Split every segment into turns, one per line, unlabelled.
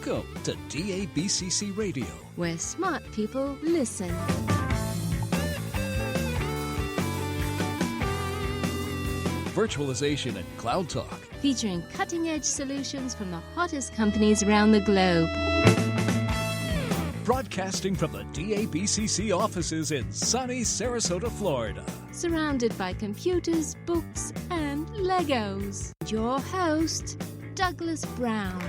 Welcome to DABCC Radio,
where smart people listen.
Virtualization and Cloud Talk.
Featuring cutting-edge solutions from the hottest companies around the globe.
Broadcasting from the DABCC offices in sunny Sarasota, Florida.
Surrounded by computers, books, and Legos. Your host, Douglas Brown.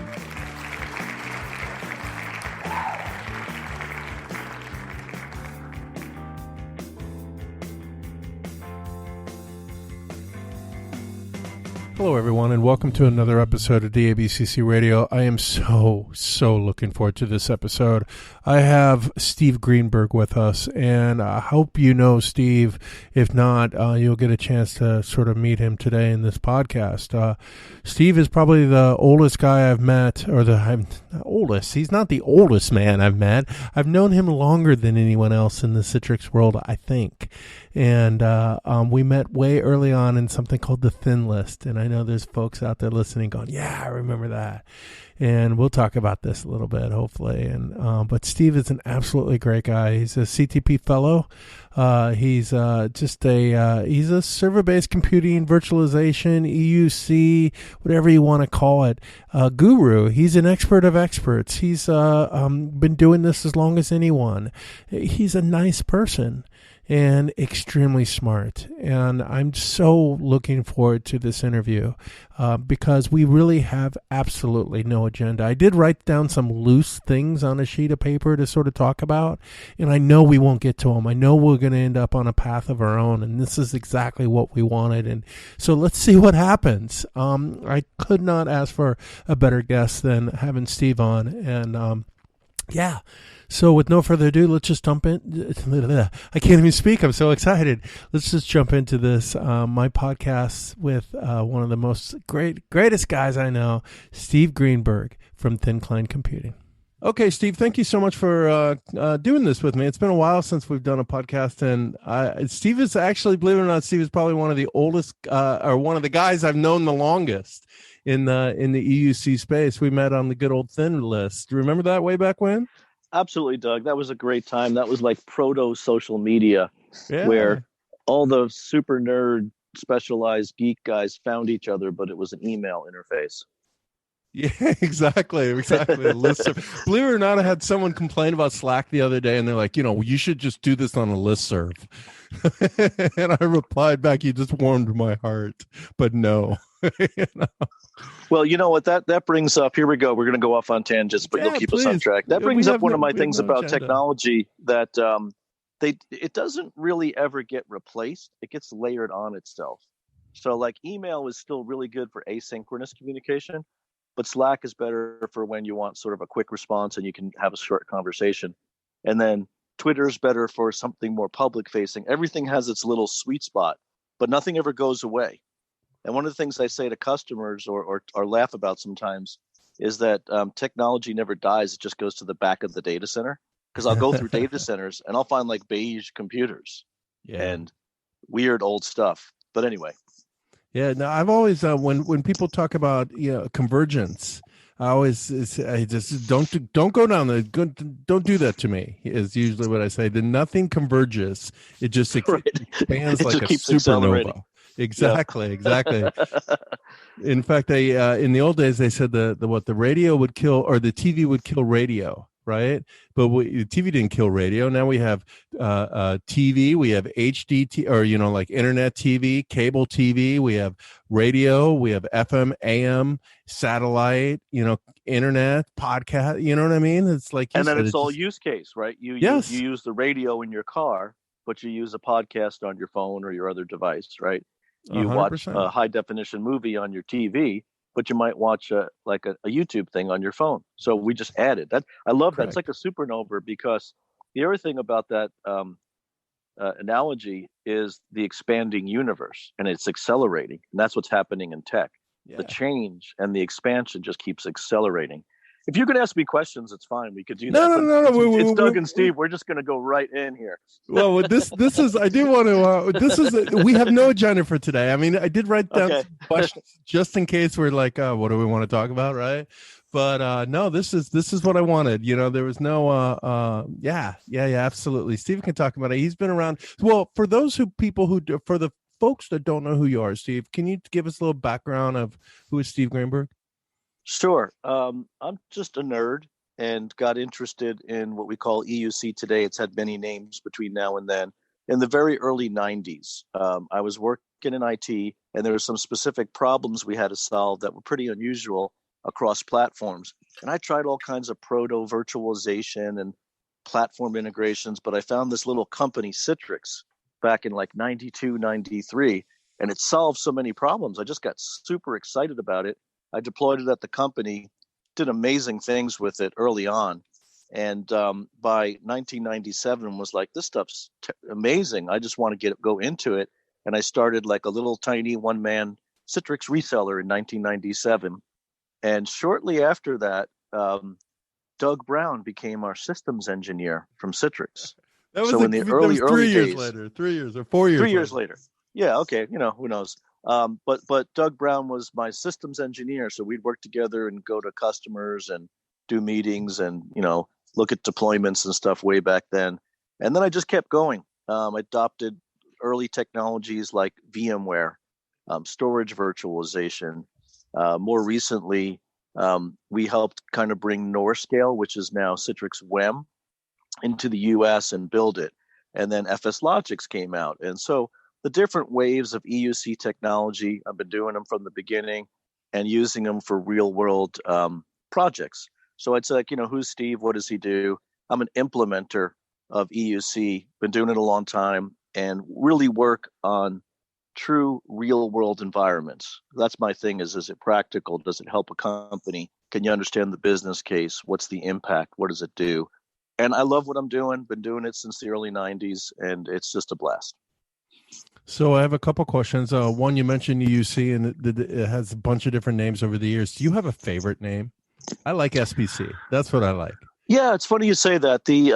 Hello, everyone, and welcome to another episode of DABCC Radio. I am so looking forward to this episode. I have Steve Greenberg with us, and I hope you know Steve. If not, you'll get a chance to sort of meet him today in this podcast. Steve is probably the oldest guy I've met, or I'm not oldest. He's not the oldest man I've met. I've known him longer than anyone else in the Citrix world, I think. And we met way early on in something called the Thin List, and I know there's folks out there listening going, yeah, I remember that. And we'll talk about this a little bit, hopefully. And but Steve is an absolutely great guy. He's a CTP fellow. He's he's a server-based computing, virtualization, EUC, whatever you want to call it, guru. He's an expert of experts. He's been doing this as long as anyone. He's a nice person and extremely smart. And I'm so looking forward to this interview because we really have absolutely no agenda. I did write down some loose things on a sheet of paper to sort of talk about, and I know we won't get to them. I know we're going to end up on a path of our own, and this is exactly what we wanted. And so let's see what happens. I could not ask for a better guest than having Steve on. And yeah. So with no further ado, let's just jump in. I can't even speak. I'm so excited. Let's just jump into this. My podcast with one of the most greatest guys I know, Steve Greenberg from Thin Client Computing. Okay, Steve, thank you so much for doing this with me. It's been a while since we've done a podcast, and Steve is actually, believe it or not, Steve is probably one of the oldest or one of the guys I've known the longest in the EUC space. We met on the good old Thin List. Do you remember that way back when?
Absolutely, Doug. That was a great time. That was like proto-social media, where all the super nerd, specialized geek guys found each other, but it was an email interface.
Yeah, exactly. Listserv. Believe it or not, I had someone complain about Slack the other day, and they're like, you should just do this on a listserv. And I replied back, you just warmed my heart, but no.
Well, you know what that brings up. Here we go. We're going to go off on tangents, but you'll keep us on track. That brings up one of my things about technology that it doesn't really ever get replaced. It gets layered on itself. So like email is still really good for asynchronous communication, but Slack is better for when you want sort of a quick response and you can have a short conversation. And then Twitter is better for something more public facing. Everything has its little sweet spot, but nothing ever goes away. And one of the things I say to customers or laugh about sometimes is that technology never dies. It just goes to the back of the data center. Because I'll go through data centers and I'll find like beige computers and weird old stuff. But anyway.
Yeah, no, I've always when people talk about convergence, I just don't go down there. Don't do that to me. Is usually what I say. Then nothing converges. It just expands
it
like
just
a
keeps
supernova. Exactly. In fact, they in the old days they said the radio would kill, or the TV would kill radio, right? But the TV didn't kill radio. Now we have TV, we have HD or like internet TV, cable TV, we have radio, we have FM, AM, satellite, internet, podcast. You know what I mean? It's like,
and then it's all use case, right? You use the radio in your car, but you use a podcast on your phone or your other device, right? You 100%. Watch a high definition movie on your TV, but you might watch a YouTube thing on your phone. So we just added that. I love that. It's like a supernova, because the other thing about that analogy is the expanding universe, and it's accelerating. And that's what's happening in tech. Yeah. The change and the expansion just keeps accelerating. If you could ask me questions, it's fine. We could do that.
No.
It's Doug and Steve. We're just going to go right in here.
Well, this is. I do want to. We have no agenda for today. I mean, I did write down some questions just in case we're like, what do we want to talk about, right? But no, this is what I wanted. There was no yeah, absolutely. Steven can talk about it. He's been around. Well, for the folks that don't know who you are, Steve, can you give us a little background of who is Steve Greenberg?
Sure. I'm just a nerd and got interested in what we call EUC today. It's had many names between now and then. In the very early 90s, I was working in IT, and there were some specific problems we had to solve that were pretty unusual across platforms. And I tried all kinds of proto virtualization and platform integrations, but I found this little company, Citrix, back in like 92, 93, and it solved so many problems. I just got super excited about it. I deployed it at the company, did amazing things with it early on. And by 1997 was like, this stuff's amazing. I just want to go into it. And I started like a little tiny one-man Citrix reseller in 1997. And shortly after that, Doug Brown became our systems engineer from Citrix.
That was
so in the early
years
days,
later, 3 years or 4 years.
3 years later. Yeah, okay, who knows? But Doug Brown was my systems engineer, so we'd work together and go to customers and do meetings and look at deployments and stuff way back then. And then I just kept going. I adopted early technologies like VMware, storage virtualization. More recently, we helped kind of bring NorScale, which is now Citrix WEM, into the US and build it. And then FS Logix came out. And so the different waves of EUC technology, I've been doing them from the beginning and using them for real world projects. So I'd say, like, who's Steve? What does he do? I'm an implementer of EUC, been doing it a long time, and really work on true real world environments. That's my thing is it practical? Does it help a company? Can you understand the business case? What's the impact? What does it do? And I love what I'm doing, been doing it since the early 90s, and it's just a blast.
So I have a couple questions. One, you mentioned EUC, and it has a bunch of different names over the years. Do you have a favorite name? I like SBC. That's what I like.
Yeah, it's funny you say that. The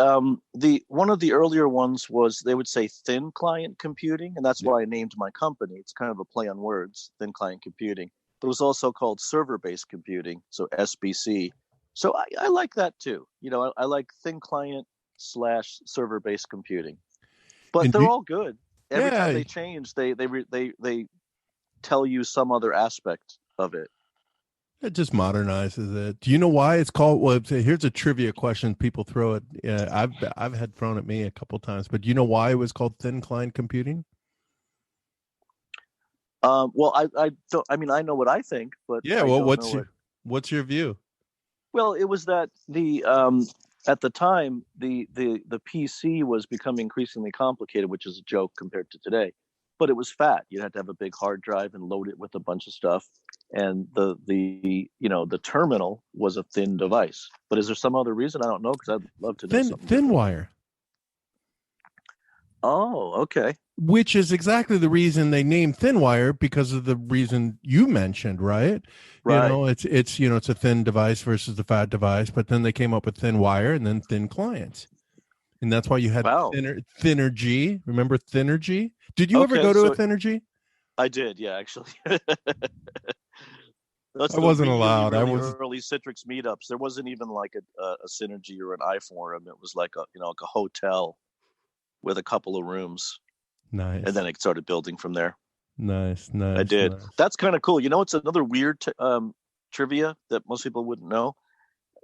one of the earlier ones was they would say Thin Client Computing, and that's why I named my company. It's kind of a play on words, Thin Client Computing. But it was also called Server-Based Computing, so SBC. So I like that too. I like Thin Client / Server-Based Computing. But they're all good. Every time they change, they tell you some other aspect of it.
It just modernizes it. Do you know why it's called? Well, here's a trivia question. People throw it. I've had thrown at me a couple times. But do you know why it was called Thin Client Computing?
Well, I don't. I mean, I know what I think, but
yeah. Well, what's your view?
Well, it was that at the time the PC was becoming increasingly complicated, which is a joke compared to today. But it was fat. You had to have a big hard drive and load it with a bunch of stuff. And the terminal was a thin device. But is there some other reason? I don't know, because I'd love to know.
Thin wire.
Oh, okay.
Which is exactly the reason they named thin wire, because of the reason you mentioned, right?
Right.
It's a thin device versus the fat device, but then they came up with thin wire and then thin clients. And that's why you had Thinnergy. Remember Thinnergy? Did you ever go to a Thinnergy?
I did, yeah, actually.
I wasn't allowed.
I was early Citrix meetups. There wasn't even like a Synergy or an iForum. It was like like a hotel with a couple of rooms.
Nice.
And then it started building from there.
Nice.
I did.
Nice.
That's kind of cool. It's another weird trivia that most people wouldn't know.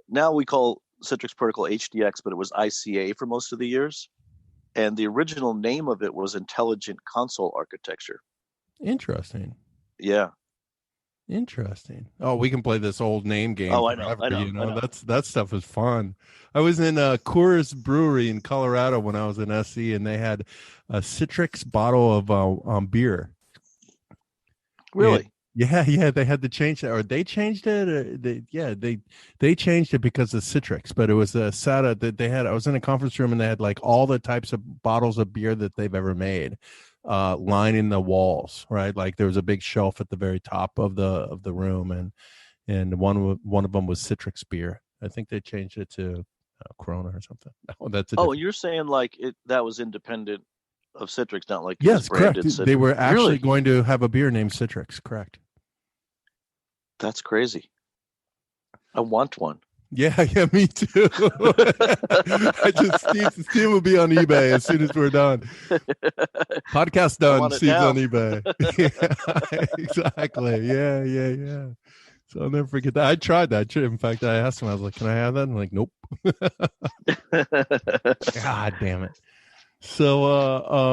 Now we call Citrix Protocol HDX, but it was ICA for most of the years. And the original name of it was Intelligent Console Architecture.
Interesting.
Yeah.
Interesting. Oh, we can play this old name game.
Oh,
forever,
I know.
That stuff is fun. I was in Coors Brewery in Colorado when I was in SC, and they had a Citrix bottle of beer.
Really?
Yeah. They had to change that, or they changed it. Or they changed it because of Citrix. But it was a SATA that they had. I was in a conference room, and they had like all the types of bottles of beer that they've ever made, lining the walls. Right, like there was a big shelf at the very top of the room, and one of them was Citrix beer. I think they changed it to Corona or something. Oh,
you're saying like that was independent of Citrix, not like
yes, correct.
Citrix.
They were actually going to have a beer named Citrix. Correct.
That's crazy. I want one.
Yeah, me too. Steve will be on eBay as soon as we're done. Podcast done. Steve's on eBay. Yeah, exactly. Yeah. So I'll never forget that. I tried that. In fact, I asked him, I was like, can I have that? And I'm like, nope. God damn it. So,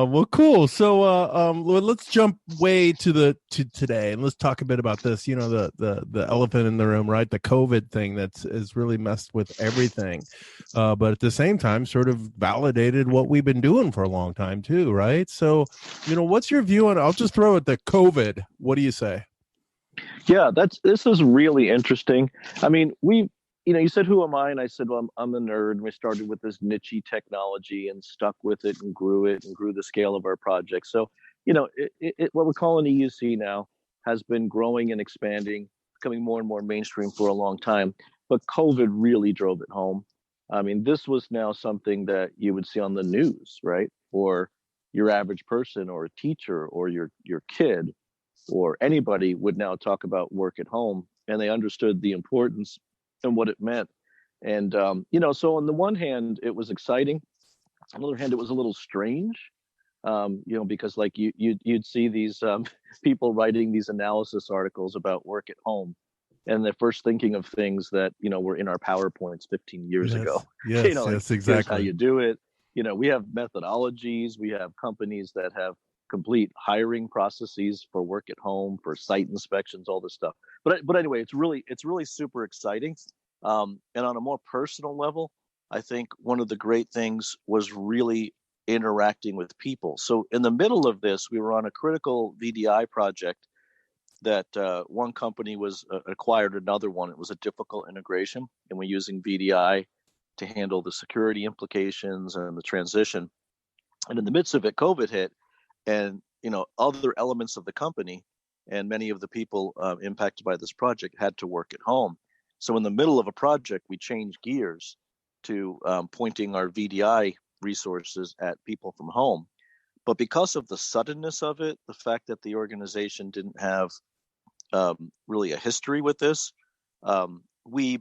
well, cool. So, let's jump way to today, and let's talk a bit about this. You know, the elephant in the room, right? The COVID thing has really messed with everything, but at the same time, sort of validated what we've been doing for a long time too, right? So, you know, what's your view on? I'll just throw it the COVID. What do you say?
Yeah, this is really interesting. I mean, you said, who am I? And I said, well, I'm a nerd. And we started with this niche technology and stuck with it and grew the scale of our project. So, you know, what we're calling EUC now has been growing and expanding, becoming more and more mainstream for a long time. But COVID really drove it home. I mean, this was now something that you would see on the news, right? Or your average person or a teacher or your kid or anybody would now talk about work at home, and they understood the importance and what it meant. And, so on the one hand, it was exciting. On the other hand, it was a little strange, because like you'd see these people writing these analysis articles about work at home, and they're first thinking of things that, were in our PowerPoints 15 years ago.
Yes, yes, exactly.
Here's how you do it. We have methodologies. We have companies that have complete hiring processes for work at home, for site inspections, all this stuff. But anyway, it's really super exciting. And on a more personal level, I think one of the great things was really interacting with people. So in the middle of this, we were on a critical VDI project that one company was acquired another one. It was a difficult integration, and we're using VDI to handle the security implications and the transition. And in the midst of it, COVID hit, and other elements of the company and many of the people impacted by this project had to work at home. So in the middle of a project, we changed gears to pointing our VDI resources at people from home. But because of the suddenness of it, the fact that the organization didn't have really a history with this, by we,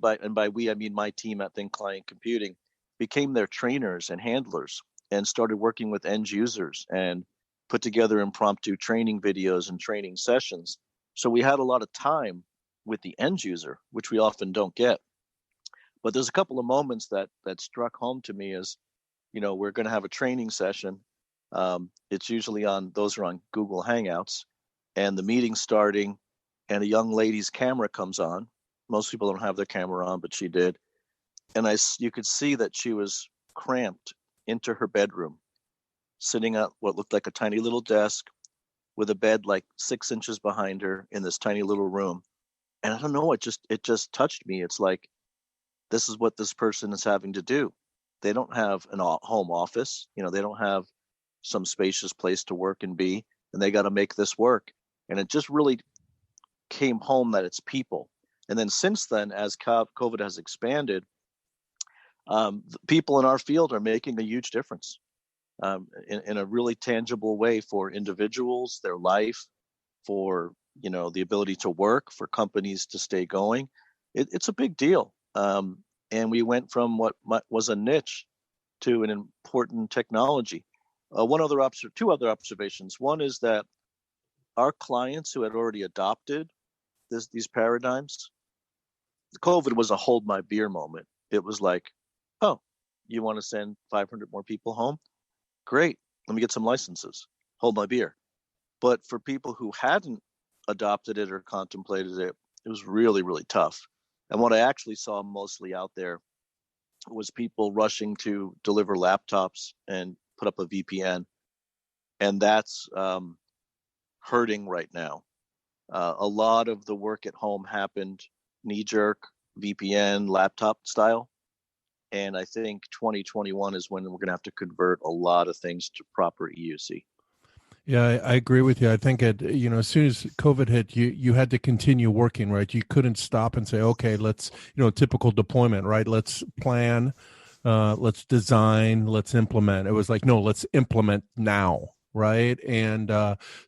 I mean my team at Thin Client Computing, became their trainers and handlers and started working with end users and put together impromptu training videos and training sessions. So we had a lot of time with the end user, which we often don't get. But there's a couple of moments that struck home to me as, we're going to have a training session. It's usually those are on Google Hangouts, and the meeting's starting, and a young lady's camera comes on. Most people don't have their camera on, but she did. And you could see that she was cramped into her bedroom, sitting at what looked like a tiny little desk with a bed like 6 inches behind her in this tiny little room. And I don't know, it just touched me. It's like, this is what this person is having to do. They don't have a home office. They don't have some spacious place to work and be, and they got to make this work. And it just really came home that it's people. And then since then, as COVID has expanded, people in our field are making a huge difference. In a really tangible way for individuals, their life, for the ability to work, for companies to stay going. It's a big deal. And we went from what was a niche to an important technology. Two other observations. One is that our clients who had already adopted these paradigms, COVID was a hold my beer moment. It was like, oh, you want to send 500 more people home? Great. Let me get some licenses. Hold my beer. But for people who hadn't adopted it or contemplated it, it was really, really tough. And what I actually saw mostly out there was people rushing to deliver laptops and put up a VPN. And that's hurting right now. A lot of the work at home happened knee-jerk, VPN, laptop style. And I think 2021 is when we're going to have to convert a lot of things to proper EUC.
Yeah, I agree with you. I think as soon as COVID hit, you had to continue working, right? You couldn't stop and say, okay, let's, typical deployment, right? Let's plan, let's design, let's implement. It was like, no, let's implement now. right? And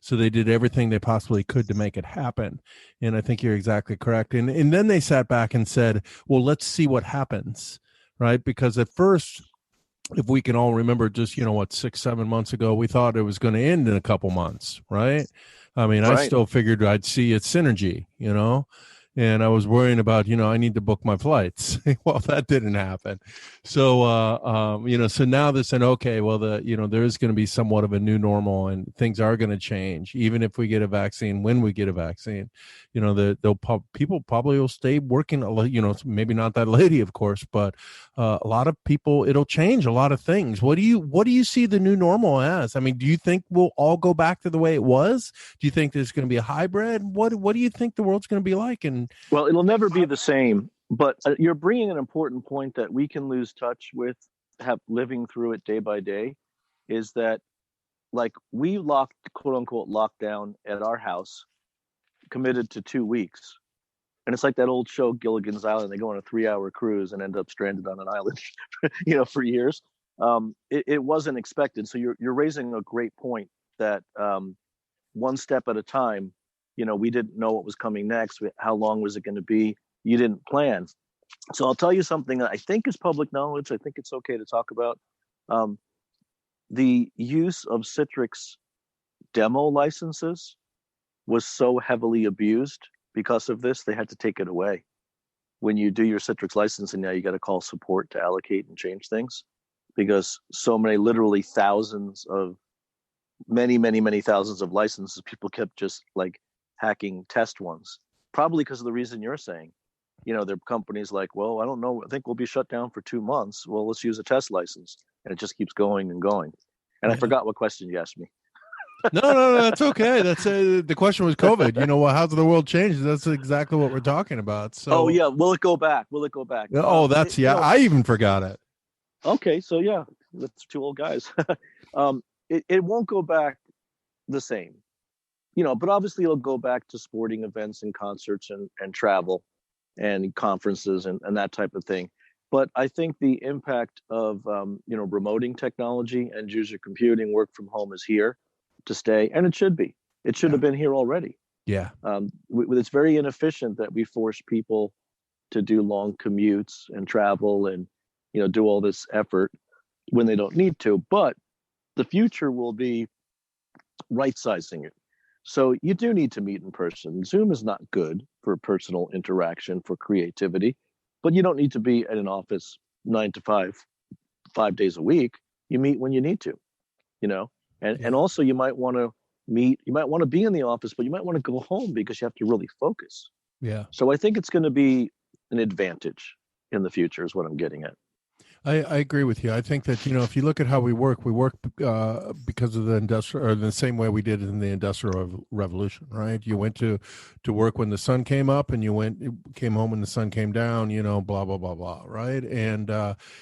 so they did everything they possibly could to make it happen. And I think you're exactly correct. And then they sat back and said, well, let's see what happens, right? Because at first, if we can all remember, just 6-7 months ago, we thought it was going to end in a couple months, right? I mean, I still figured I'd see its synergy, and I was worrying about, I need to book my flights. Well, that didn't happen. So, so now they're saying, okay, well, there is going to be somewhat of a new normal, and things are going to change, even if we get a vaccine. When we get a vaccine, people probably will stay working. Maybe not that lady, of course, but a lot of people. It'll change a lot of things. What do you see the new normal as? I mean, do you think we'll all go back to the way it was? Do you think there's going to be a hybrid? What do you think the world's going to be like?
Well, it'll never be the same, but you're bringing an important point that we can lose touch with, living through it day by day, is that like we quote unquote locked down at our house, committed to 2 weeks. And it's like that old show, Gilligan's Island. They go on a 3-hour cruise and end up stranded on an island, for years. It wasn't expected. So you're raising a great point that one step at a time. We didn't know what was coming next. How long was it going to be? You didn't plan. So I'll tell you something that I think is public knowledge. I think it's okay to talk about. The use of Citrix demo licenses was so heavily abused because of this, they had to take it away. When you do your Citrix licensing now, you got to call support to allocate and change things, because so many, literally many thousands of licenses, people kept just like hacking test ones, probably because of the reason you're saying. There are companies like, well, I don't know, I think we'll be shut down for 2 months. Well, let's use a test license. And it just keeps going and going. And I forgot what question you asked me.
No, that's okay. That's the question was COVID. How's the world changed? That's exactly what we're talking about. So,
oh yeah, will it go back?
Oh, I even forgot it.
Okay, so yeah, that's 2 old guys. It won't go back the same, but obviously it'll go back to sporting events and concerts and travel and conferences and that type of thing. But I think the impact of remoting technology and user computing, work from home, is here to stay, and it should be. It should have been here already.
Yeah.
It's very inefficient that we force people to do long commutes and travel and do all this effort when they don't need to. But the future will be right sizing it. So you do need to meet in person. Zoom is not good for personal interaction, for creativity, but you don't need to be at an office 9 to 5 days a week. You meet when you need to, and also you might want to meet, you might want to be in the office, but you might want to go home because you have to really focus.
Yeah.
So I think it's going to be an advantage in the future is what I'm getting at.
I agree with you. I think that, if you look at how we work because of the industrial, or the same way we did in the Industrial Revolution, right? You went to work when the sun came up, and you came home when the sun came down, blah, blah, blah, blah, right? And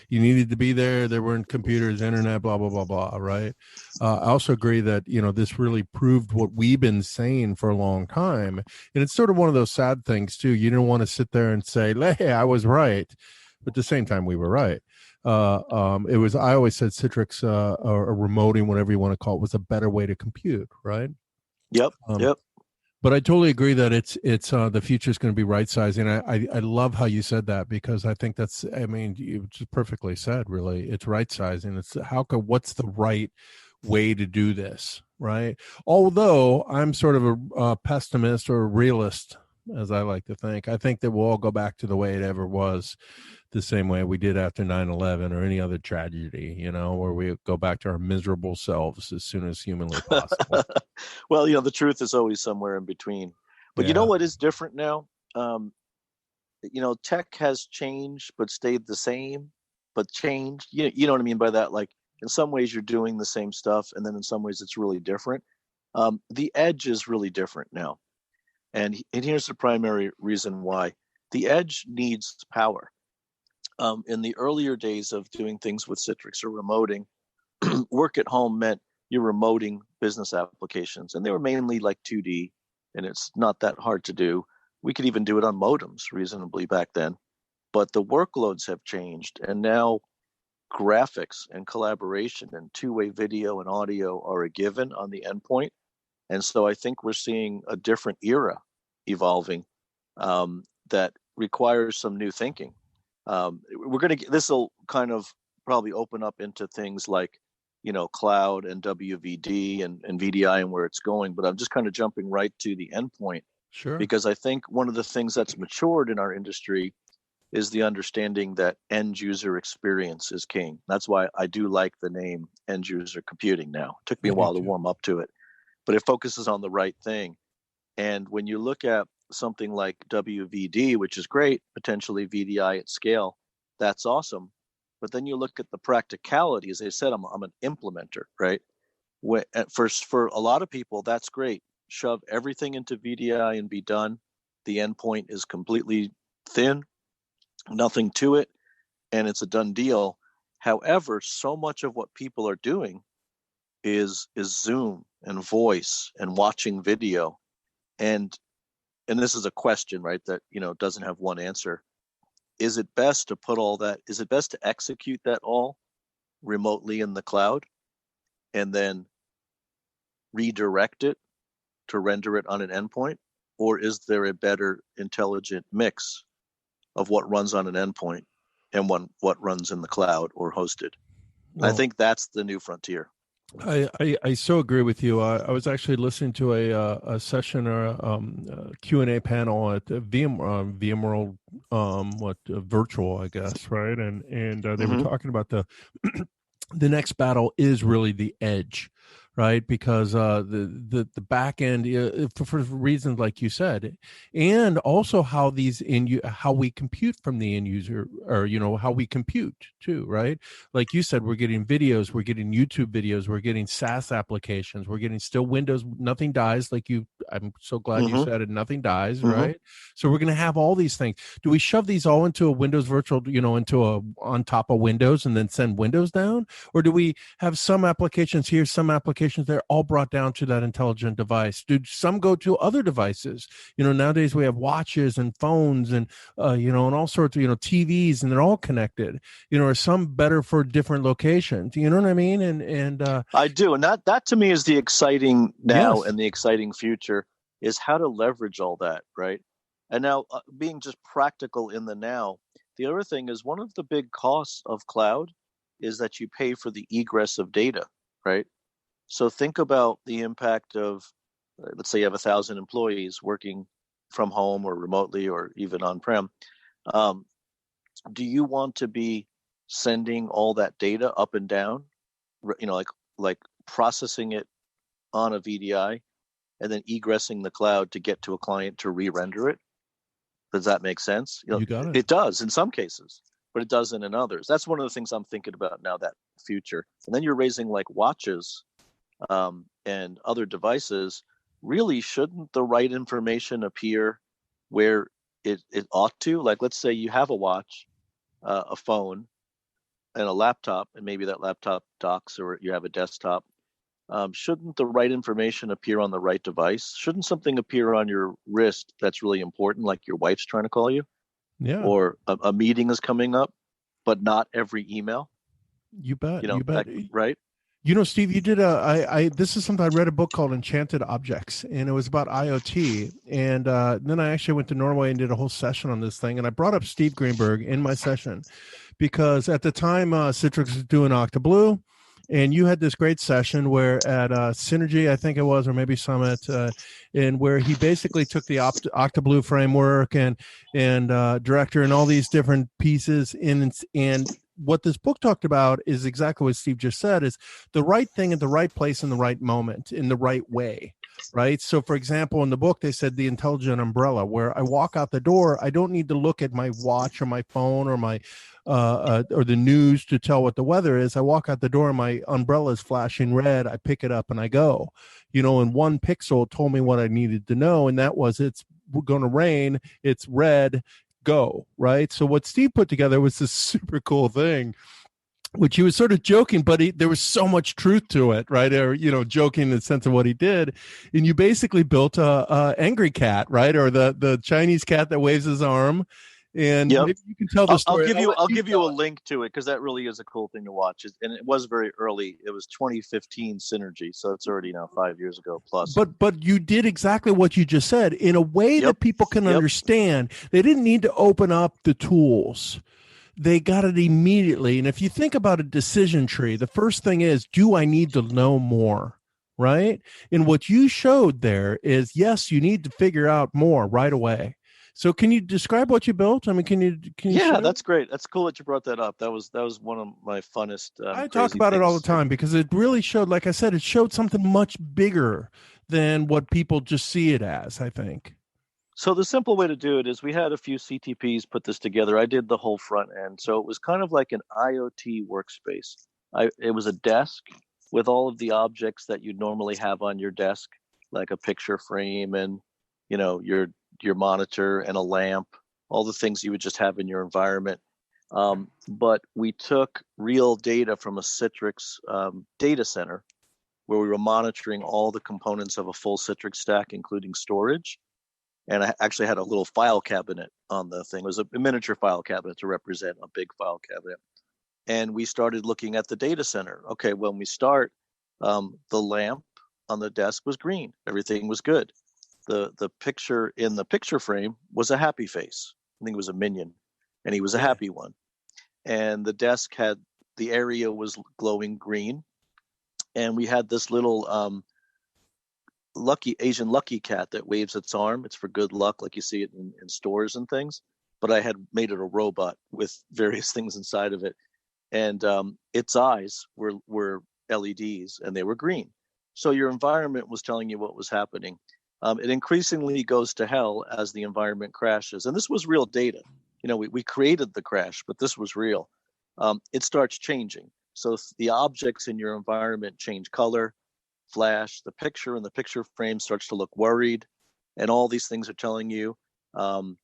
you needed to be there. There weren't computers, internet, blah, blah, blah, blah, right? I also agree that, this really proved what we've been saying for a long time. And it's sort of one of those sad things, too. You don't want to sit there and say, hey, I was right. But at the same time, we were right. I always said Citrix or remoting, whatever you want to call it, was a better way to compute, right?
Yep.
But I totally agree that it's the future is going to be right sizing. I love how you said that, because I think you just perfectly said, really. It's right sizing. It's what's the right way to do this, right? Although I'm sort of a pessimist or a realist, as I like to think. I think that we'll all go back to the way it ever was, the same way we did after 9/11 or any other tragedy, where we go back to our miserable selves as soon as humanly possible.
Well, the truth is always somewhere in between. But you know what is different now? Tech has changed, but stayed the same, but changed. You know what I mean by that? Like, in some ways you're doing the same stuff, and then in some ways it's really different. The edge is really different now. And here's the primary reason why. The edge needs power. In the earlier days of doing things with Citrix or remoting, work at home meant you're remoting business applications. And they were mainly like 2D, and it's not that hard to do. We could even do it on modems reasonably back then. But the workloads have changed. And now graphics and collaboration and two-way video and audio are a given on the endpoint. And so I think we're seeing a different era evolving that requires some new thinking. This will kind of probably open up into things like, cloud and WVD and VDI and where it's going. But I'm just kind of jumping right to the endpoint.
Sure.
Because I think one of the things that's matured in our industry is the understanding that end user experience is king. That's why I do like the name end user computing now. It took me a while to warm up to it, but it focuses on the right thing. And when you look at something like WVD, which is great, potentially VDI at scale, that's awesome. But then you look at the practicality. As I said, I'm an implementer, right? For a lot of people, that's great. Shove everything into VDI and be done. The endpoint is completely thin, nothing to it, and it's a done deal. However, so much of what people are doing is Zoom and voice and watching video. And this is a question, right, that doesn't have one answer. Is it best to put all that? Is it best to execute that all remotely in the cloud and then redirect it to render it on an endpoint? Or is there a better intelligent mix of what runs on an endpoint and what runs in the cloud or hosted? Well, I think that's the new frontier.
I so agree with you. I was actually listening to a session or a Q&A panel at VMworld, virtual, I guess, right? And they were talking about the next battle is really the edge, right? Because the back end, for reasons like you said, and also how how we compute from the end user, or how we compute too, right? Like you said, we're getting videos, we're getting YouTube videos, we're getting SaaS applications, we're getting still Windows. Nothing dies, I'm so glad you said it. Nothing dies, right? So we're going to have all these things. Do we shove these all into a Windows virtual, on top of Windows and then send Windows down, or do we have some applications here, some applications there, all brought down to that intelligent device? Do some go to other devices? Nowadays we have watches and phones and and all sorts of TVs, and they're all connected. Are some better for different locations? You know what I mean? And
I do, and that to me is the exciting now, and the exciting future is how to leverage all that, right? And now being just practical in the now. The other thing is, one of the big costs of cloud is that you pay for the egress of data, right? So think about the impact of, let's say you have 1,000 employees working from home or remotely or even on-prem. Do you want to be sending all that data up and down, like processing it on a VDI and then egressing the cloud to get to a client to re-render it? Does that make sense?
You got it.
It does in some cases, but it doesn't in others. That's one of the things I'm thinking about now, that future. And then you're raising like watches and other devices. Really, shouldn't the right information appear where it ought to? Like, let's say you have a watch, a phone, and a laptop, and maybe that laptop docks, or you have a desktop. Shouldn't the right information appear on the right device? Shouldn't something appear on your wrist that's really important, like your wife's trying to call you?
Yeah.
Or a meeting is coming up, but not every email?
You bet. You bet.
Right?
Steve, you did this is something I read a book called Enchanted Objects, and it was about IoT. And then I actually went to Norway and did a whole session on this thing. And I brought up Steve Greenberg in my session because at the time Citrix was doing OctaBlue, and you had this great session where at Synergy, I think it was, or maybe Summit, and where he basically took the OctaBlue framework and Director and all these different pieces and what this book talked about is exactly what Steve just said, is the right thing at the right place in the right moment, in the right way, right? So, for example, in the book, they said the intelligent umbrella, where I walk out the door, I don't need to look at my watch or my phone or my or the news to tell what the weather is. I walk out the door and my umbrella is flashing red. I pick it up and I go. And one pixel told me what I needed to know, and that was it's going to rain, it's red, go, right? So what Steve put together was this super cool thing, which he was sort of joking, but there was so much truth to it, right? Or, joking in the sense of what he did. And you basically built a angry cat, right? Or the Chinese cat that waves his arm. And
Yep.
maybe you can tell the story.
I'll give you a link to it because that really is a cool thing to watch. And it was very early. It was 2015 Synergy, so it's already now 5 years ago plus.
But you did exactly what you just said in a way that people can understand. They didn't need to open up the tools. They got it immediately. And if you think about a decision tree, the first thing is, do I need to know more? Right? And what you showed there is, yes, you need to figure out more right away. So can you describe what you built? I mean, can you
Yeah, that's great. That's cool that you brought that up. That was one of my funnest.
I talk about it all the time because it really showed, like I said, it showed something much bigger than what people just see it as, I think.
So the simple way to do it is we had a few CTPs put this together. I did the whole front end. So it was kind of like an IoT workspace. It was a desk with all of the objects that you'd normally have on your desk, like a picture frame and, your monitor and a lamp, all the things you would just have in your environment. But we took real data from a Citrix data center where we were monitoring all the components of a full Citrix stack, including storage. And I actually had a little file cabinet on the thing. It was a miniature file cabinet to represent a big file cabinet. And we started looking at the data center. Okay, when we start, the lamp on the desk was green. Everything was good. The picture in the picture frame was a happy face. I think it was a minion, and he was a happy one. And the desk the area was glowing green. And we had this little Asian lucky cat that waves its arm. It's for good luck, like you see it in stores and things. But I had made it a robot with various things inside of it. And its eyes were LEDs, and they were green. So your environment was telling you what was happening. It increasingly goes to hell as the environment crashes. And this was real data. We created the crash, but this was real. It starts changing. So the objects in your environment change color, flash, the picture in the picture frame starts to look worried. And all these things are telling you, I'm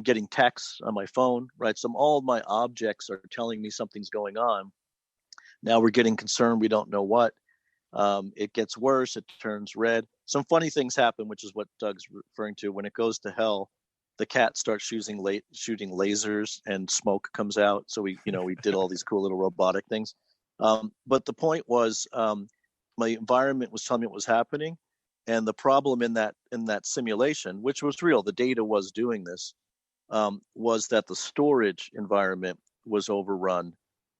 getting texts on my phone, right? So all of my objects are telling me something's going on. Now we're getting concerned. We don't know what. It gets worse. It turns red. Some funny things happen, which is what Doug's referring to. When it goes to hell, the cat starts shooting lasers and smoke comes out. So we did all these cool little robotic things. But the point was, my environment was telling me what was happening. And the problem in that simulation, which was real, the data was doing this, was that the storage environment was overrun,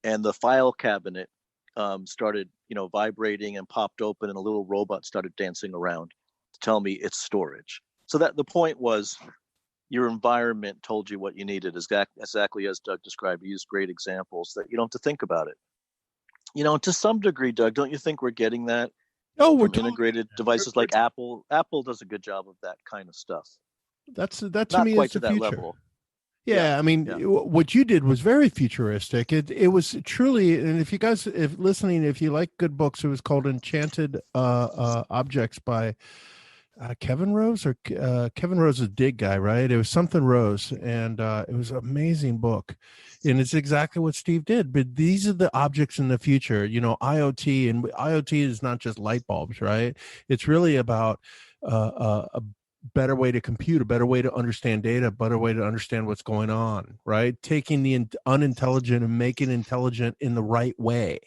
and the file cabinet started, vibrating and popped open, and a little robot started dancing around to tell me it's storage. So that the point was, your environment told you what you needed, exactly as Doug described. He used great examples that you don't have to think about it. To some degree, Doug, don't you think we're getting that?
Oh, we're
integrated devices like Apple. Apple does a good job of that kind of stuff.
That to
Not
me
quite
is
to
the
that
future.
level.
Yeah, I mean, what you did was very futuristic. It was truly, and if you guys, if you like good books, it was called Enchanted Objects by Kevin Rose, or Kevin Rose is a Dig guy, right? It was something Rose, and it was an amazing book. And it's exactly what Steve did. But these are the objects in the future, IoT, and IoT is not just light bulbs, right? It's really about a better way to compute, a better way to understand data, a better way to understand what's going on, right? Taking the unintelligent and making it intelligent in the right way,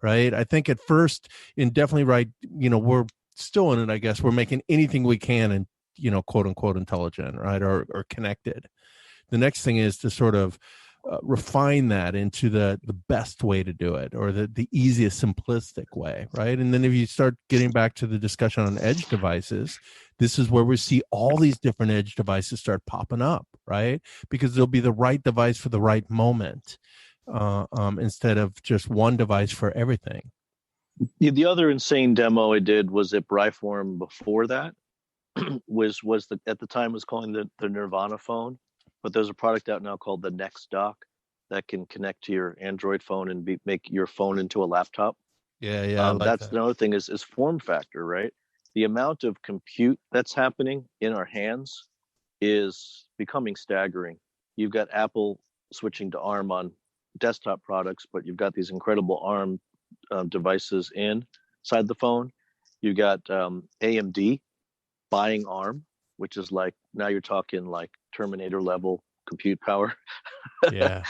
right? I think at first, and definitely right, we're still in it, I guess. We're making anything we can and, quote unquote, intelligent, right? Or connected. The next thing is to sort of refine that into the best way to do it, or the easiest, simplistic way, right? And then if you start getting back to the discussion on edge devices, this is where we see all these different edge devices start popping up, right? Because there'll be the right device for the right moment, instead of just one device for everything.
The other insane demo I did was at Bryform before that, was at the time was calling the Nirvana phone, but there's a product out now called the Next Dock that can connect to your Android phone and make your phone into a laptop.
Yeah.
That's another thing is form factor, right? The amount of compute that's happening in our hands is becoming staggering. You've got Apple switching to ARM on desktop products, but you've got these incredible ARM devices inside the phone. You got AMD buying ARM, which is like, now you're talking like Terminator level compute power.
Yeah.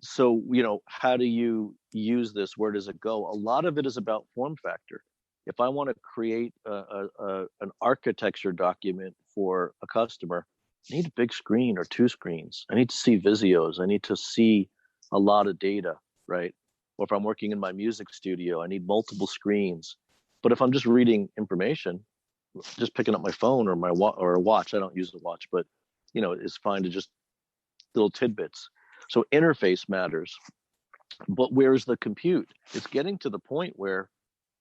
So, how do you use this? Where does it go? A lot of it is about form factor. If I want to create an architecture document for a customer, I need a big screen or two screens. I need to see Visios. I need to see a lot of data, right? Or if I'm working in my music studio, I need multiple screens. But if I'm just reading information, just picking up my phone or or a watch, I don't use the watch, but it's fine to just little tidbits. So interface matters. But where's the compute? It's getting to the point where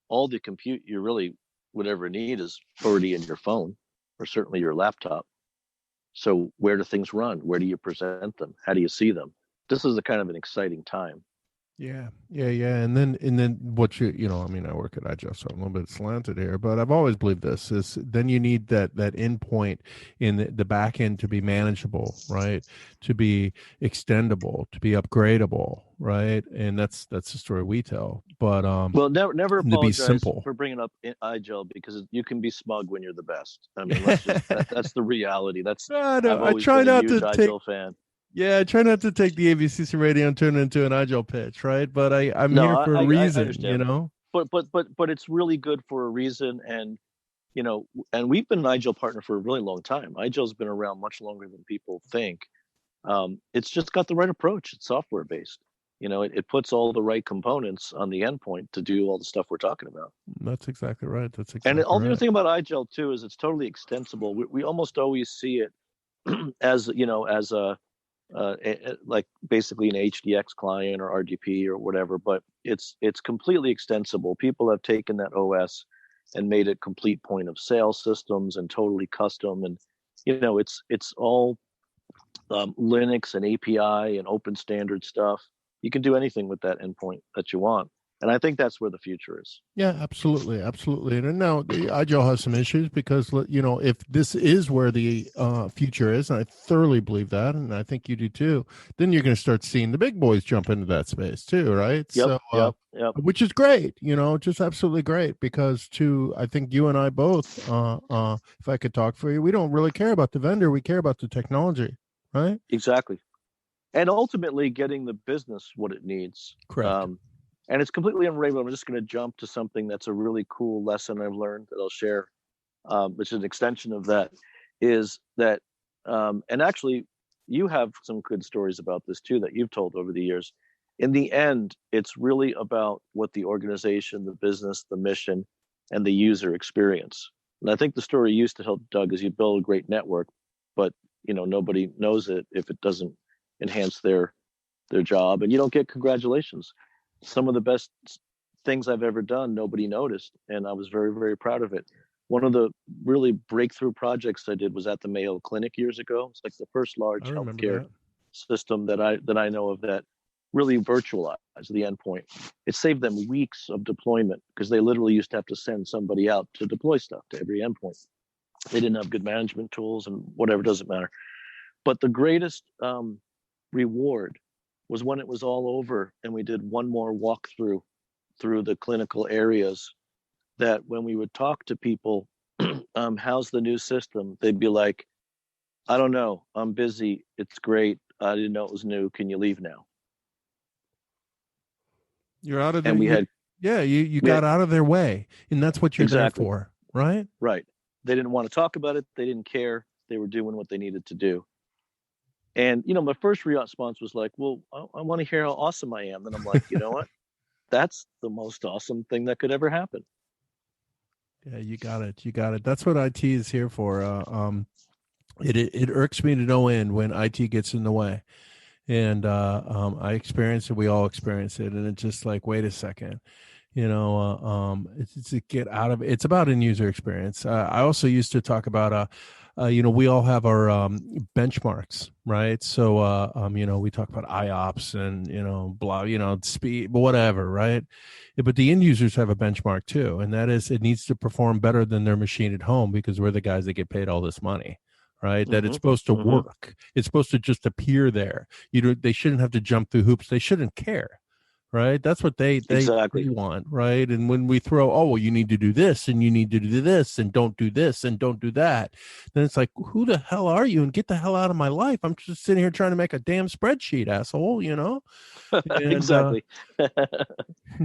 all the compute you really would ever need is already in your phone or certainly your laptop. So where do things run? Where do you present them? How do you see them? This is a kind of an exciting time.
Yeah. And then what I work at iGel, so I'm a little bit slanted here, but I've always believed this is then you need that endpoint in the back end to be manageable, right? To be extendable, to be upgradable, right? And that's the story we tell. But
well, never apologize
simple.
for bringing up iGel, because you can be smug when you're the best. I mean, that's the reality. That's I've always
I try
been a
not
huge
to
iGel fan.
Yeah, I try not to take the ABCC radio and turn it into an iGel pitch, right? But I'm here for a reason,
But it's really good for a reason, and and we've been an iGel partner for a really long time. iGel's been around much longer than people think. It's just got the right approach. It's software based. It puts all the right components on the endpoint to do all the stuff we're talking about.
That's exactly right.
And the other thing about iGel too is it's totally extensible. We almost always see it as like basically an HDX client or RDP or whatever, but it's completely extensible. People have taken that OS and made it complete point of sale systems and totally custom, and it's all Linux and API and open standard stuff. You can do anything with that endpoint that you want. And I think that's where the future is.
Yeah, absolutely. And now the iGel has some issues because, if this is where the future is, and I thoroughly believe that, and I think you do too, then you're going to start seeing the big boys jump into that space too, right?
Yep.
Which is great, just absolutely great, because I think you and I both, if I could talk for you, we don't really care about the vendor. We care about the technology, right?
Exactly. And ultimately getting the business what it needs.
Correct.
And it's completely unrelated. I'm just going to jump to something that's a really cool lesson I've learned that I'll share, which is an extension of that, is that, and actually you have some good stories about this too that you've told over the years. In the end, it's really about what the organization, the business, the mission, and the user experience. And I think the story you used to tell, Doug, is you build a great network, but nobody knows it if it doesn't enhance their job, and you don't get congratulations. Some of the best things I've ever done, nobody noticed, and I was very, very proud of it. One of the really breakthrough projects I did was at the Mayo Clinic years ago. It's like the first large healthcare system that I know of that really virtualized the endpoint. It saved them weeks of deployment because they literally used to have to send somebody out to deploy stuff to every endpoint. They didn't have good management tools and whatever, doesn't matter. But the greatest reward was when it was all over and we did one more walkthrough through the clinical areas, that when we would talk to people, how's the new system? They'd be like, I don't know, I'm busy, it's great, I didn't know it was new, can you leave now?
You're out of there. And you got out of their way, and that's what you're there for, right?
Right. They didn't want to talk about it, they didn't care, they were doing what they needed to do. And, my first response was like, well, I want to hear how awesome I am. And I'm like, you know what? That's the most awesome thing that could ever happen.
Yeah, you got it. That's what IT is here for. It irks me to no end when IT gets in the way. And I experience it. We all experience it. And it's just like, wait a second. It's to get out of it. It's about end user experience. I also used to talk about we all have our benchmarks, right? So, we talk about IOPS and, blah, speed, whatever, right? But the end users have a benchmark too. And that is, it needs to perform better than their machine at home, because we're the guys that get paid all this money, right? That it's supposed to work. It's supposed to just appear there. They shouldn't have to jump through hoops. They shouldn't care, right? That's what they
Exactly.
want, right? And when we throw, oh, well, you need to do this and you need to do this and don't do this and don't do that, then it's like, who the hell are you? And get the hell out of my life. I'm just sitting here trying to make a damn spreadsheet, asshole, And
Exactly.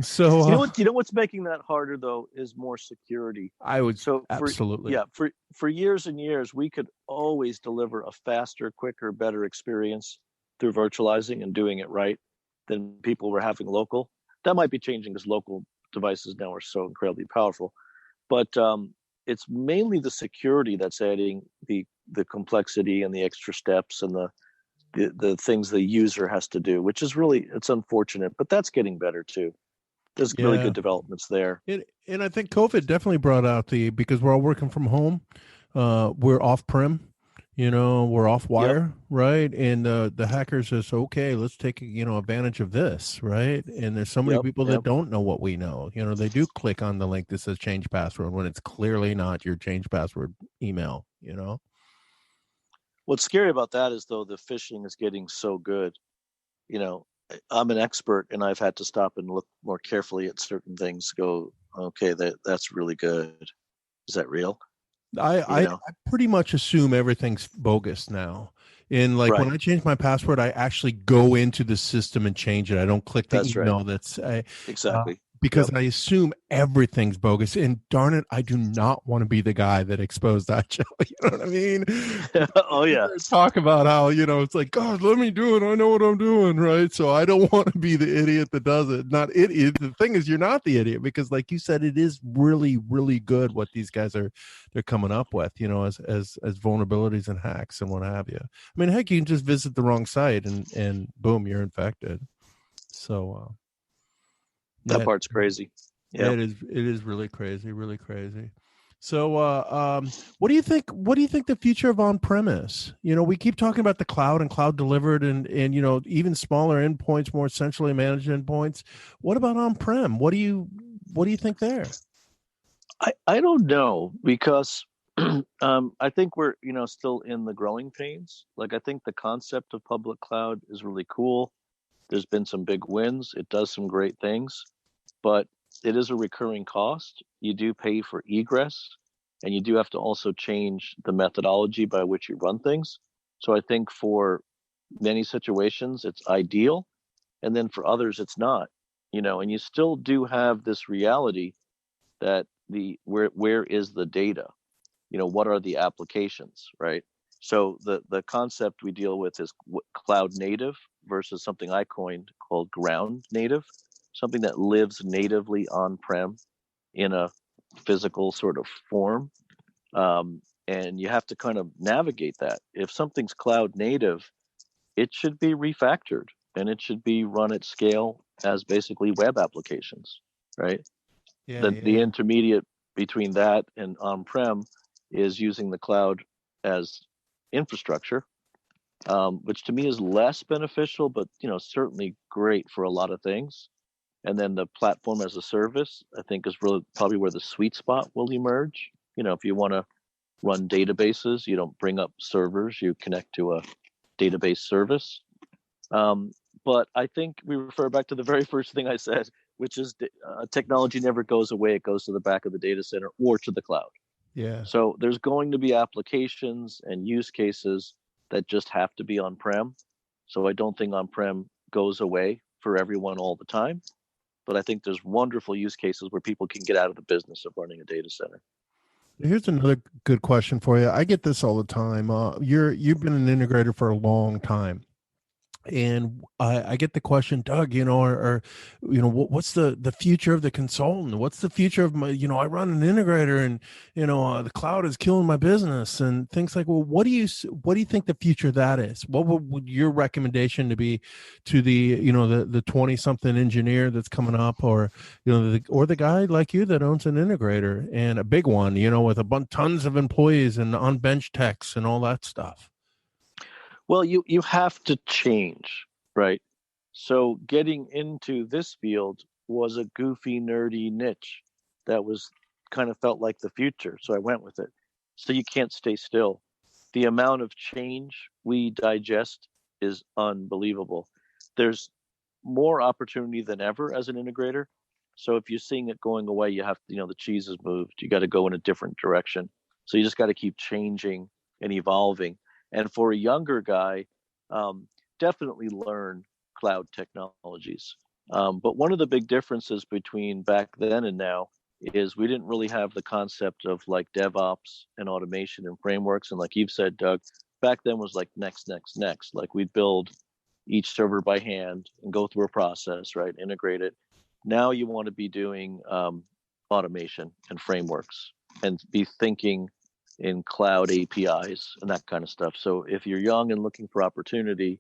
so
You know what's making that harder though is more security.
I would
So
absolutely.
for years and years we could always deliver a faster, quicker, better experience through virtualizing and doing it right than people were having local. That might be changing because local devices now are so incredibly powerful. But it's mainly the security that's adding the complexity and the extra steps and the things the user has to do, which is really, it's unfortunate, but that's getting better too. There's really good developments there.
And I think COVID definitely brought out because we're all working from home. We're off-prem, we're off-wire, right? And the hackers says, okay, let's take, advantage of this, right? And there's so many people that don't know what we know. They do click on the link that says change password when it's clearly not your change password email,
What's scary about that is, though, the phishing is getting so good. I'm an expert, and I've had to stop and look more carefully at certain things. Go, okay, that's really good. Is that real?
I pretty much assume everything's bogus now. And when I change my password, I actually go into the system and change it. I don't click the email. Right.
Exactly.
Because I assume everything's bogus. And darn it, I do not want to be the guy that exposed that, Joe. You know what I mean?
Oh, yeah.
Talk about how, it's like, God, let me do it. I know what I'm doing, right? So I don't want to be the idiot that does it. Not idiot. The thing is, you're not the idiot because, like you said, it is really, really good what these guys they're coming up with, as vulnerabilities and hacks and what have you. I mean, heck, you can just visit the wrong site and boom, you're infected. So,
that part's crazy.
Yeah, it is really crazy, really crazy. So, what do you think the future of on-prem is? We keep talking about the cloud and cloud delivered and even smaller endpoints, more centrally managed endpoints. What about on-prem? What do you think there?
I don't know, because I think we're still in the growing pains. Like, I think the concept of public cloud is really cool. There's been some big wins. It does some great things, but it is a recurring cost. You do pay for egress, and you do have to also change the methodology by which you run things. So I think for many situations, it's ideal. And then for others, it's not, and you still do have this reality that where is the data? What are the applications, right? So the concept we deal with is cloud native versus something I coined called ground native, something that lives natively on-prem in a physical sort of form. And you have to kind of navigate that. If something's cloud native, it should be refactored and it should be run at scale as basically web applications, right? The intermediate between that and on-prem is using the cloud as infrastructure, which to me is less beneficial, but certainly great for a lot of things. And then the platform as a service, I think, is really probably where the sweet spot will emerge. If you want to run databases, you don't bring up servers, you connect to a database service. But I think we refer back to the very first thing I said, which is technology never goes away. It goes to the back of the data center or to the cloud.
Yeah.
So there's going to be applications and use cases that just have to be on-prem. So I don't think on-prem goes away for everyone all the time. But I think there's wonderful use cases where people can get out of the business of running a data center.
Here's another good question for you. I get this all the time. You've been an integrator for a long time. And I get the question, Doug, what's the future of the consultant? What's the future of my, I run an integrator and, the cloud is killing my business and things like, well, what do you think the future of that is? What would your recommendation to be to the, the 20 something engineer that's coming up or, or the guy like you that owns an integrator and a big one, with tons of employees and on bench techs and all that stuff?
Well, you have to change, right? So getting into this field was a goofy, nerdy niche that was kind of felt like the future. So I went with it. So you can't stay still. The amount of change we digest is unbelievable. There's more opportunity than ever as an integrator. So if you're seeing it going away, you have to, the cheese has moved. You got to go in a different direction. So you just got to keep changing and evolving. And for a younger guy, definitely learn cloud technologies. But one of the big differences between back then and now is we didn't really have the concept of like DevOps and automation and frameworks. And like you've said, Doug, back then was like next. Like we'd build each server by hand and go through a process, right? Integrate it. Now you want to be doing automation and frameworks and be thinking in cloud APIs and that kind of stuff. So if you're young and looking for opportunity,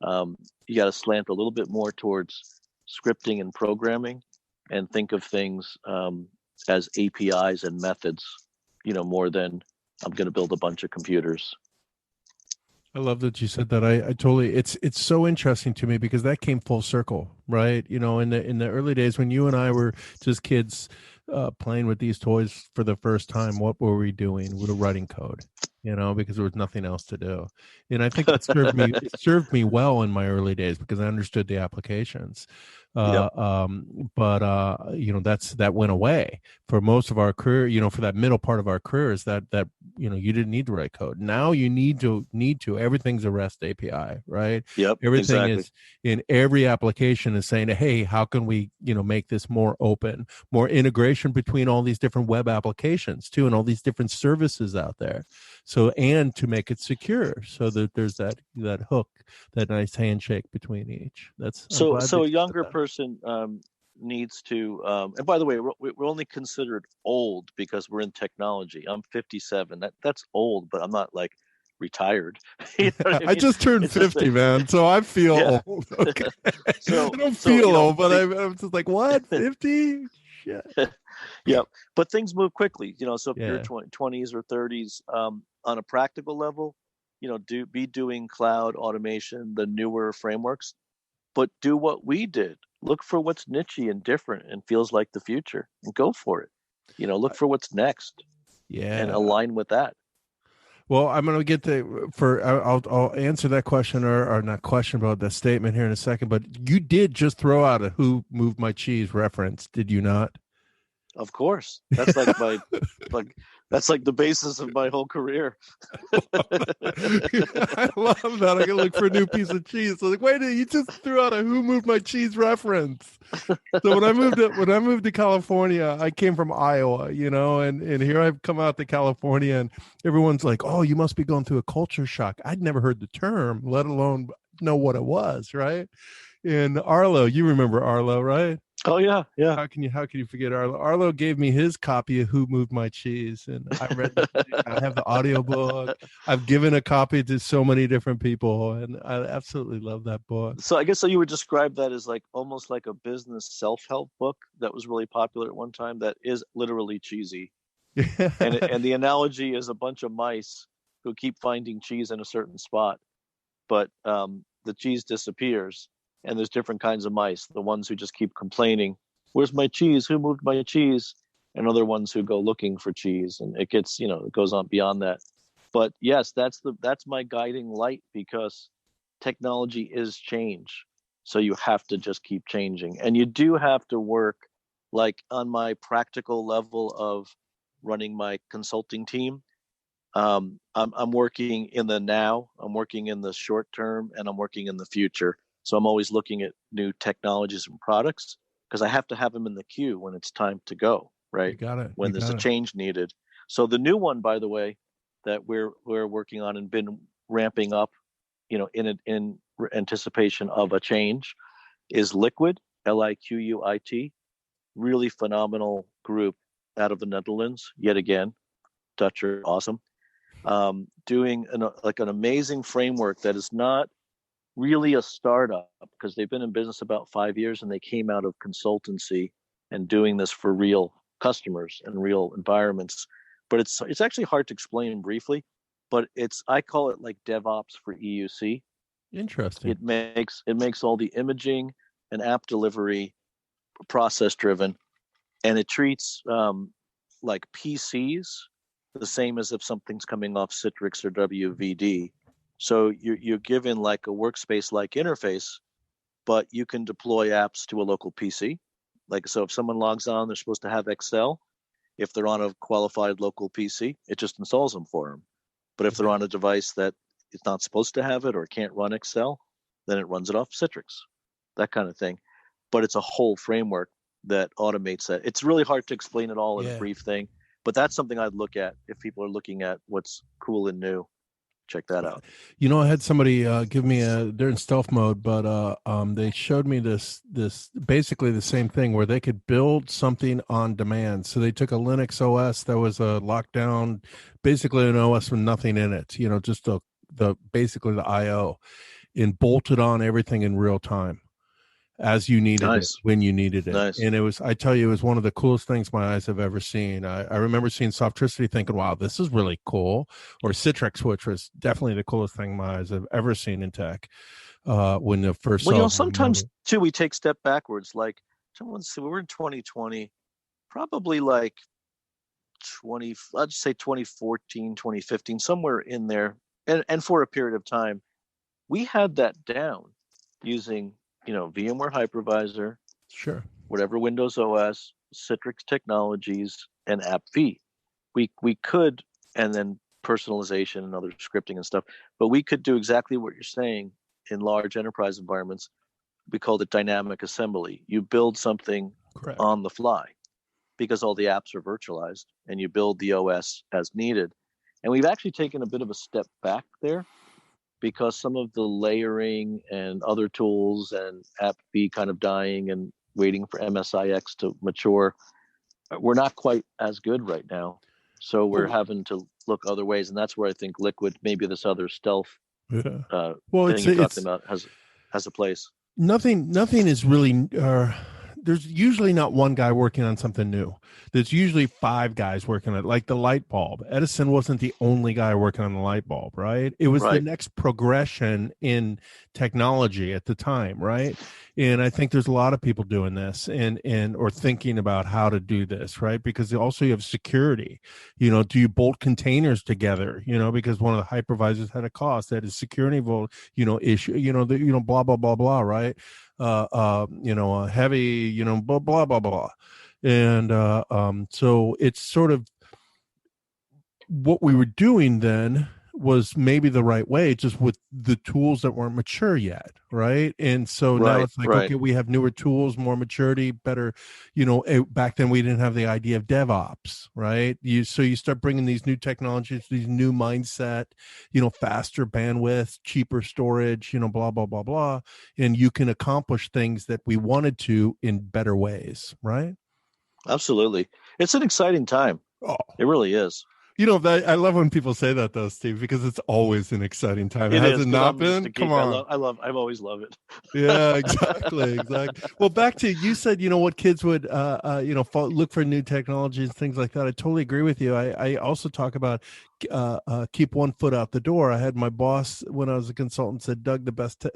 you got to slant a little bit more towards scripting and programming and think of things as APIs and methods, more than I'm going to build a bunch of computers.
I love that you said that. I totally, it's so interesting to me because that came full circle, right? In the early days when you and I were just kids playing with these toys for the first time, what were we doing? We were writing code, because there was nothing else to do. And I think it served me well in my early days because I understood the applications.
Yep.
But that went away for most of our career, for that middle part of our careers that you didn't need to write code. Now you need to, everything's a REST API, right?
Yep.
Everything
exactly.
is in every application is saying, hey, how can we, make this more open, more integration between all these different web applications too, and all these different services out there. So, and to make it secure so that there's that hook, that nice handshake between each.
So a younger person needs to, and by the way, we're only considered old because we're in technology. I'm 57. That's old, but I'm not like retired. You know what I mean?
I just turned 50, man, so I feel old. Okay. I don't feel old, but I'm just like, what, 50? Shit.
Yeah, but things move quickly. So if you're 20s or 30s, on a practical level, be doing cloud automation, the newer frameworks, but do what we did. Look for what's nichey and different and feels like the future, and go for it. Look for what's next, and align with that.
Well, I'm going to get I'll answer that question or not question about that statement here in a second, but you did just throw out a "Who Moved My Cheese" reference, did you not?
Of course. That's like that's like the basis of my whole career.
I love that. I can look for a new piece of cheese. So like, wait, you just threw out a "Who Moved My Cheese" reference. So when I moved to California, I came from Iowa, and here I've come out to California, and everyone's like, "Oh, you must be going through a culture shock." I'd never heard the term, let alone know what it was, right? In Arlo, you remember Arlo, right?
Oh yeah.
How can you forget Arlo? Arlo gave me his copy of "Who Moved My Cheese," and I read I have the audiobook. I've given a copy to so many different people, and I absolutely love that book.
So I guess you would describe that as like almost like a business self-help book that was really popular at one time. That is literally cheesy, and the analogy is a bunch of mice who keep finding cheese in a certain spot, but the cheese disappears. And there's different kinds of mice. The ones who just keep complaining, "Where's my cheese? Who moved my cheese?" And other ones who go looking for cheese. And it gets, it goes on beyond that. But yes, that's my guiding light, because technology is change. So you have to just keep changing. And you do have to work, like on my practical level of running my consulting team. I'm working in the now, I'm working in the short term, and I'm working in the future. So I'm always looking at new technologies and products because I have to have them in the queue when it's time to go, right?
You got it.
When there's a change needed. So the new one, by the way, that we're working on and been ramping up, in anticipation of a change, is Liquid, Liquit. Really phenomenal group out of the Netherlands. Yet again, Dutch are awesome. Doing an amazing framework that is not really a startup, because they've been in business about 5 years and they came out of consultancy and doing this for real customers and real environments. But it's actually hard to explain briefly, but I call it like DevOps for EUC.
Interesting.
It makes all the imaging and app delivery process driven, and it treats like PCs the same as if something's coming off Citrix or WVD. So you're given like a workspace-like interface, but you can deploy apps to a local PC. Like, so if someone logs on, they're supposed to have Excel. If they're on a qualified local PC, it just installs them for them. But if they're on a device that is not supposed to have it or can't run Excel, then it runs it off Citrix, that kind of thing. But it's a whole framework that automates that. It's really hard to explain it all in a brief thing, but that's something I'd look at if people are looking at what's cool and new. Check that out.
You know, I had somebody give me they're in stealth mode, but they showed me this basically the same thing where they could build something on demand. So they took a Linux OS that was a lockdown, basically an OS with nothing in it, you know, just basically the IO, and bolted on everything in real time as you needed it, when you needed it. And it was, I tell you, it was one of the coolest things my eyes have ever seen. I remember seeing Softricity thinking, wow, this is really cool. Or Citrix, which was definitely the coolest thing my eyes have ever seen in tech. When the first
sometimes too, we take step backwards. Like, let's see, we were in 2020, probably like let's say 2014, 2015, somewhere in there. And for a period of time, we had that down using, VMware hypervisor, whatever Windows OS, Citrix technologies, and AppV. We could, and then personalization and other scripting and stuff, but we could do exactly what you're saying in large enterprise environments. We called it dynamic assembly. You build something on the fly because all the apps are virtualized, and you build the OS as needed. And we've actually taken a bit of a step back there, because some of the layering and other tools and AppV kind of dying and waiting for MSIX to mature, we're not quite as good right now. So we're having to look other ways. And that's where I think Liquid, maybe this other stealth thing you're talking about, has a place.
Nothing is really... there's usually not one guy working on something new. There's usually 5 guys working on it, like the light bulb. Edison wasn't the only guy working on the light bulb, right? It was the next progression in technology at the time, right? And I think there's a lot of people doing this or thinking about how to do this, right? Because also you have security. Do you bolt containers together? Because one of the hypervisors had a cost, that is security issue. Blah blah blah blah, right? Heavy, blah blah blah blah, and so it's sort of what we were doing then was maybe the right way, just with the tools that weren't mature yet, right? And so now it's like, okay, we have newer tools, more maturity, better. Back then we didn't have the idea of DevOps, right? So you start bringing these new technologies, these new mindset, faster bandwidth, cheaper storage, blah blah blah blah, and you can accomplish things that we wanted to in better ways, right?
Absolutely, it's an exciting time. It really is.
I love when people say that, though, Steve, because it's always an exciing time. Has it not been? Come on.
I've always loved it.
Yeah, exactly. Well, back to, you said, what kids would, look for new technologies and things like that. I totally agree with you. I also talk about keep one foot out the door. I had my boss, when I was a consultant, said, Doug, the best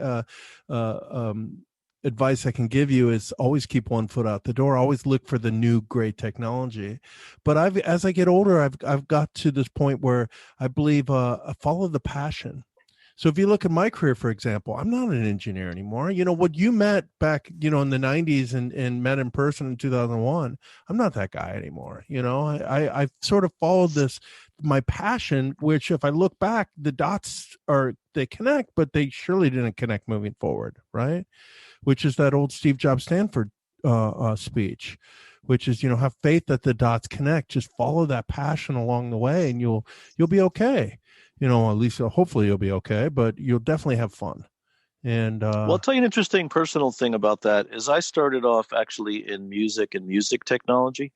advice I can give you is always keep one foot out the door. Always look for the new great technology. But as I get older, I've got to this point where I believe I follow the passion. So if you look at my career, for example, I'm not an engineer anymore. What you met back, in the 90s and met in person in 2001, I'm not that guy anymore. I've sort of followed my passion, which if I look back, the dots they connect, but they surely didn't connect moving forward, right? Which is that old Steve Jobs Stanford speech, which is, have faith that the dots connect. Just follow that passion along the way, and you'll be okay. At least hopefully you'll be okay, but you'll definitely have fun. And
well, I'll tell you an interesting personal thing about that is I started off actually in music and music technology.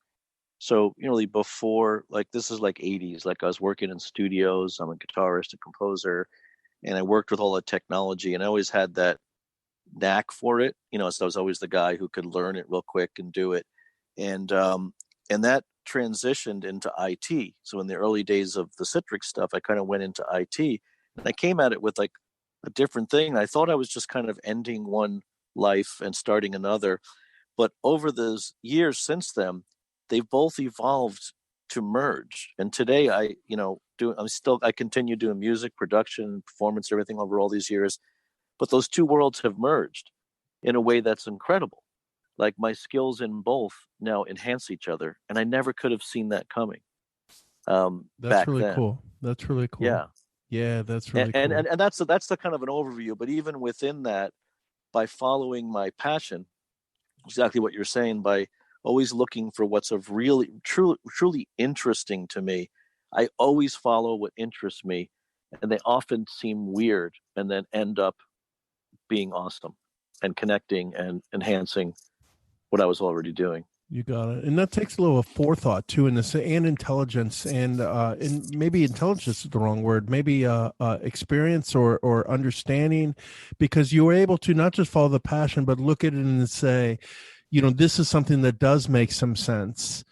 So, really before, like, this is like 80s, like I was working in studios. I'm a guitarist, a composer, and I worked with all the technology, and I always had that knack for it, so I was always the guy who could learn it real quick and do it, and that transitioned into IT. So in the early days of the Citrix stuff, I kind of went into IT, and I came at it with like a different thing. I thought I was just kind of ending one life and starting another, but over those years since then, they've both evolved to merge. And today I continue doing music production, performance, everything over all these years. But those two worlds have merged. in a way that's incredible. Like my skills in both now enhance each other, and I never could have seen that coming.
That's
back
really
then.
cool. That's really cool.
Yeah.
Yeah, that's really cool.
And that's the kind of an overview. But even within that, by following my passion, exactly what you're saying, by always looking for what's of really truly interesting to me, I always follow what interests me, and they often seem weird and then end up being awesome and connecting and enhancing what I was already doing.
You got it. And that takes a little forethought too in this, and intelligence, and maybe intelligence is the wrong word, maybe experience or understanding, because you were able to not just follow the passion, but look at it and say, this is something that does make some sense,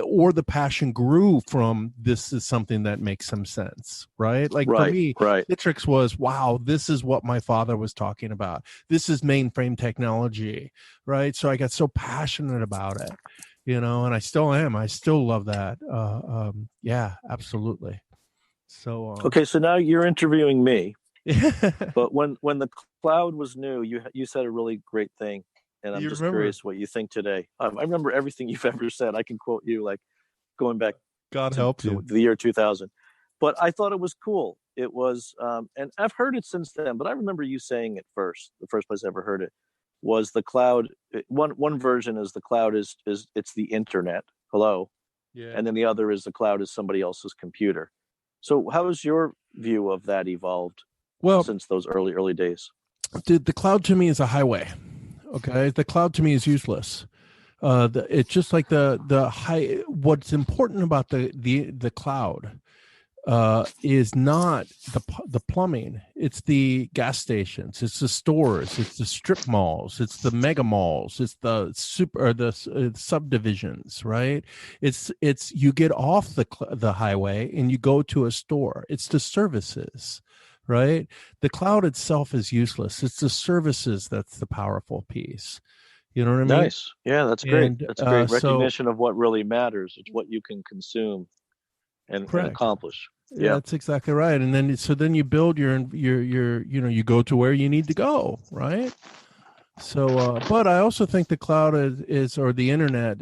or the passion grew from, this is something that makes some sense, right? Like for me, Citrix was, wow, this is what my father was talking about. This is mainframe technology, right? So I got so passionate about it, and I still am. I still love that. Yeah, absolutely. So
okay, so now you're interviewing me. But when the cloud was new, you said a really great thing. And I'm just curious what you think today. I remember everything you've ever said. I can quote you like going back to the year 2000. But I thought it was cool. It was, and I've heard it since then, but I remember you saying it first. The first place I ever heard it was the cloud. One version is the cloud is it's the internet. Hello. Yeah. And then the other is the cloud is somebody else's computer. So how has your view of that evolved since those early days?
The cloud to me is a highway. Okay, the cloud to me is useless. It's just like the high. What's important about the cloud is not the plumbing. It's the gas stations. It's the stores. It's the strip malls. It's the mega malls. It's the subdivisions. Right. It's you get off the highway and you go to a store. It's the services. Right? The cloud itself is useless. It's the services that's the powerful piece. You know what I mean?
Nice. Yeah, that's great. And, that's great recognition of what really matters. It's what you can consume and accomplish.
Yeah, that's exactly right. And then you build your you go to where you need to go, right? So, but I also think the cloud is or the internet.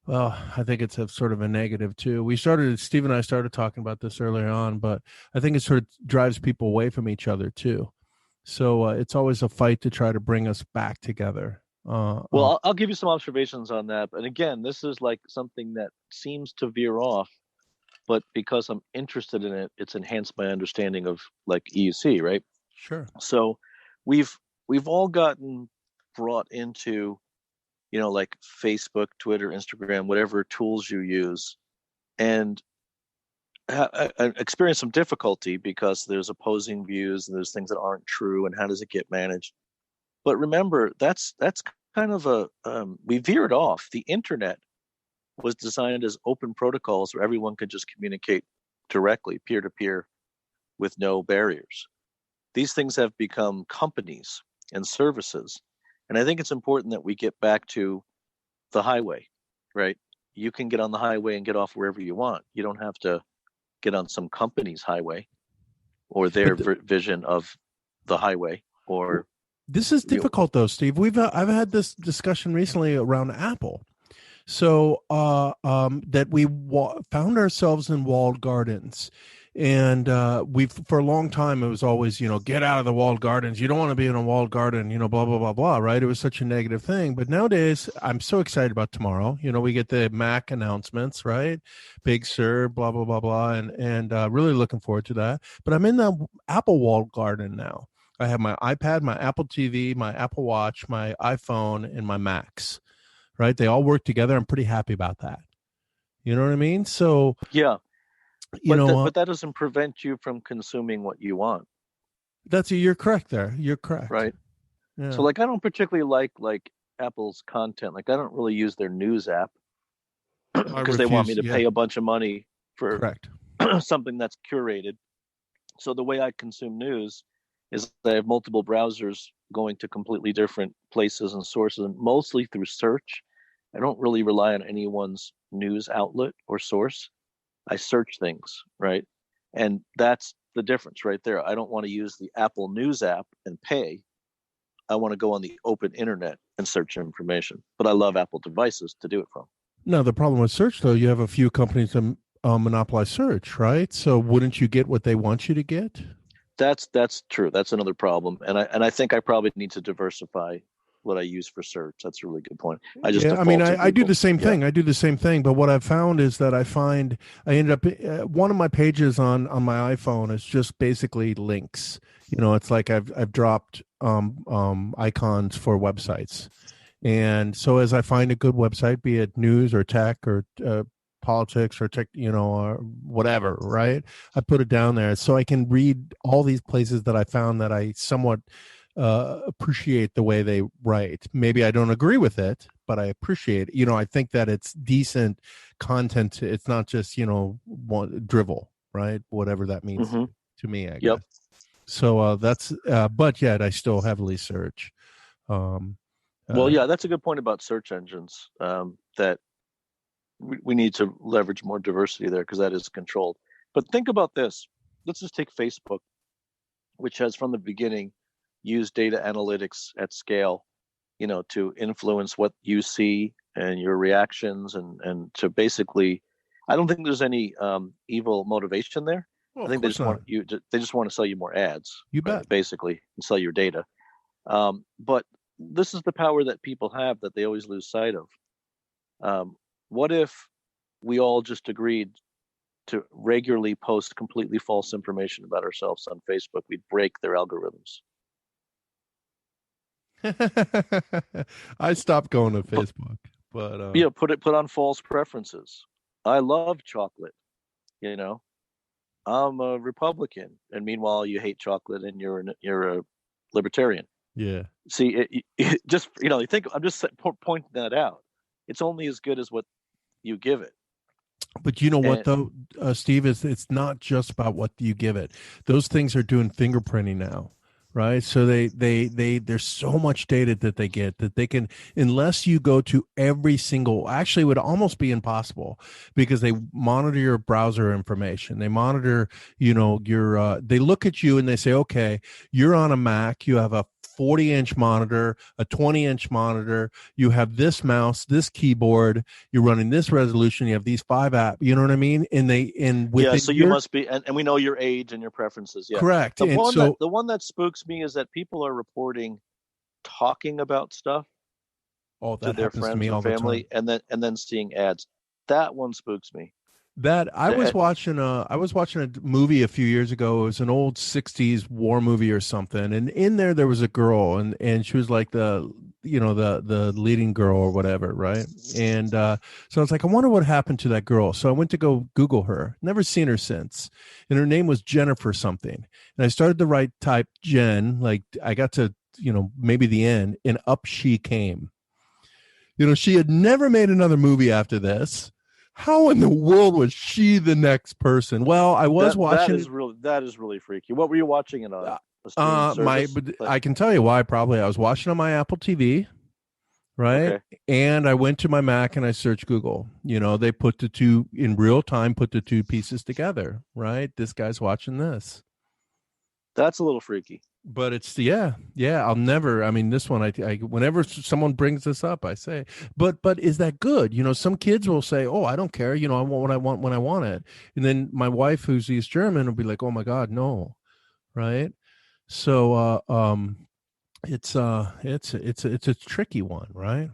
Well, I think it's a sort of a negative too. Steve and I started talking about this earlier on, but I think it sort of drives people away from each other too. So it's always a fight to try to bring us back together.
Well, I'll give you some observations on that. But again, this is like something that seems to veer off, but because I'm interested in it, it's enhanced my understanding of like EUC, right?
Sure.
So we've all gotten brought into like Facebook, Twitter, Instagram, whatever tools you use, and I experience some difficulty because there's opposing views and there's things that aren't true, and how does it get managed? But remember, that's kind of we veered off. The internet was designed as open protocols where everyone could just communicate directly, peer-to-peer, with no barriers. These things have become companies and services. And I think it's important that we get back to the highway, right? You can get on the highway and get off wherever you want. You don't have to get on some company's highway or their vision of the highway. Or
this is difficult though, Steve. I've had this discussion recently around Apple. So that we found ourselves in walled gardens. And for a long time, it was always, get out of the walled gardens. You don't want to be in a walled garden, blah, blah, blah, blah, right? It was such a negative thing. But nowadays, I'm so excited about tomorrow. We get the Mac announcements, right? Big Sur, blah, blah, blah, blah. And really looking forward to that. But I'm in the Apple walled garden now. I have my iPad, my Apple TV, my Apple Watch, my iPhone, and my Macs, right? They all work together. I'm pretty happy about that. You know what I mean? So
yeah. But that doesn't prevent you from consuming what you want.
You're correct there. You're correct.
Right. Yeah. So I don't particularly like Apple's content. Like I don't really use their news app because they want me to pay a bunch of money for something that's curated. So the way I consume news is I have multiple browsers going to completely different places and sources, and mostly through search. I don't really rely on anyone's news outlet or source. I search things, right? And that's the difference right there. I don't want to use the Apple News app and pay. I want to go on the open internet and search information. But I love Apple devices to do it from.
No, the problem with search, though, you have a few companies that monopolize search, right? So wouldn't you get what they want you to get?
That's true. That's another problem. And I think I probably need to diversify what I use for search. That's a really good point. I
do the same thing. I do the same thing. But what I've found is that I ended up one of my pages on my iPhone is just basically links. It's like I've dropped icons for websites. And so as I find a good website, be it news or tech or politics or tech, or whatever, right? I put it down there so I can read all these places that I found that I somewhat appreciate the way they write. Maybe I don't agree with it, but I appreciate it. I think that it's decent content. It's not just, drivel, right? Whatever that means to me, I guess.
Yep.
So that's, but yet I still heavily search.
Well, yeah, that's a good point about search engines, that we need to leverage more diversity there because that is controlled. But think about this. Let's just take Facebook, which has from the beginning used data analytics at scale, to influence what you see and your reactions and to basically, I don't think there's any evil motivation there.
Well,
I think they just want to sell you more ads.
You bet.
Basically, and sell your data. But this is the power that people have that they always lose sight of. What if we all just agreed to regularly post completely false information about ourselves on Facebook? We'd break their algorithms.
I stopped going to Facebook, but
put on false preferences. I love chocolate. I'm a Republican, and meanwhile you hate chocolate and you're a libertarian.
Yeah.
See, it just you think I'm just pointing that out. It's only as good as what you give it.
But you know what, though, Steve, it's not just about what you give it. Those things are doing fingerprinting now, right? So there's so much data that they get that they can, unless you go to every single, actually it would almost be impossible because they monitor your browser information. They monitor, your, they look at you and they say, okay, you're on a Mac, you have a 40-inch monitor, a 20-inch monitor, you have this mouse, this keyboard, you're running this resolution, you have these 5 apps, you know what I mean? So
you must be, and we know your age and your preferences. Yeah,
correct.
The one that spooks me is that people are reporting talking about stuff to their friends and family, and then seeing ads. That one spooks me.
That I was watching a movie a few years ago. It was an old 60s war movie or something. And in there was a girl and she was like the leading girl or whatever. Right. And so I was like, I wonder what happened to that girl. So I went to go Google her, never seen her since. And her name was Jennifer something. And I started to type Jen, like I got to, maybe the end, and up she came. She had never made another movie after this. How in the world was she the next person? Well, I was watching.
That is really freaky. What were you watching it on?
I can tell you why. Probably I was watching on my Apple TV, right? Okay. And I went to my Mac and I searched Google. They put the two in real time, put the two pieces together, right? This guy's watching this.
That's a little freaky.
But it's I'll never. I mean, this one, I whenever someone brings this up, I say, but is that good? Some kids will say, "Oh, I don't care. I want what I want when I want it." And then my wife, who's East German, will be like, "Oh my God, no," right? So, it's a tricky one, right?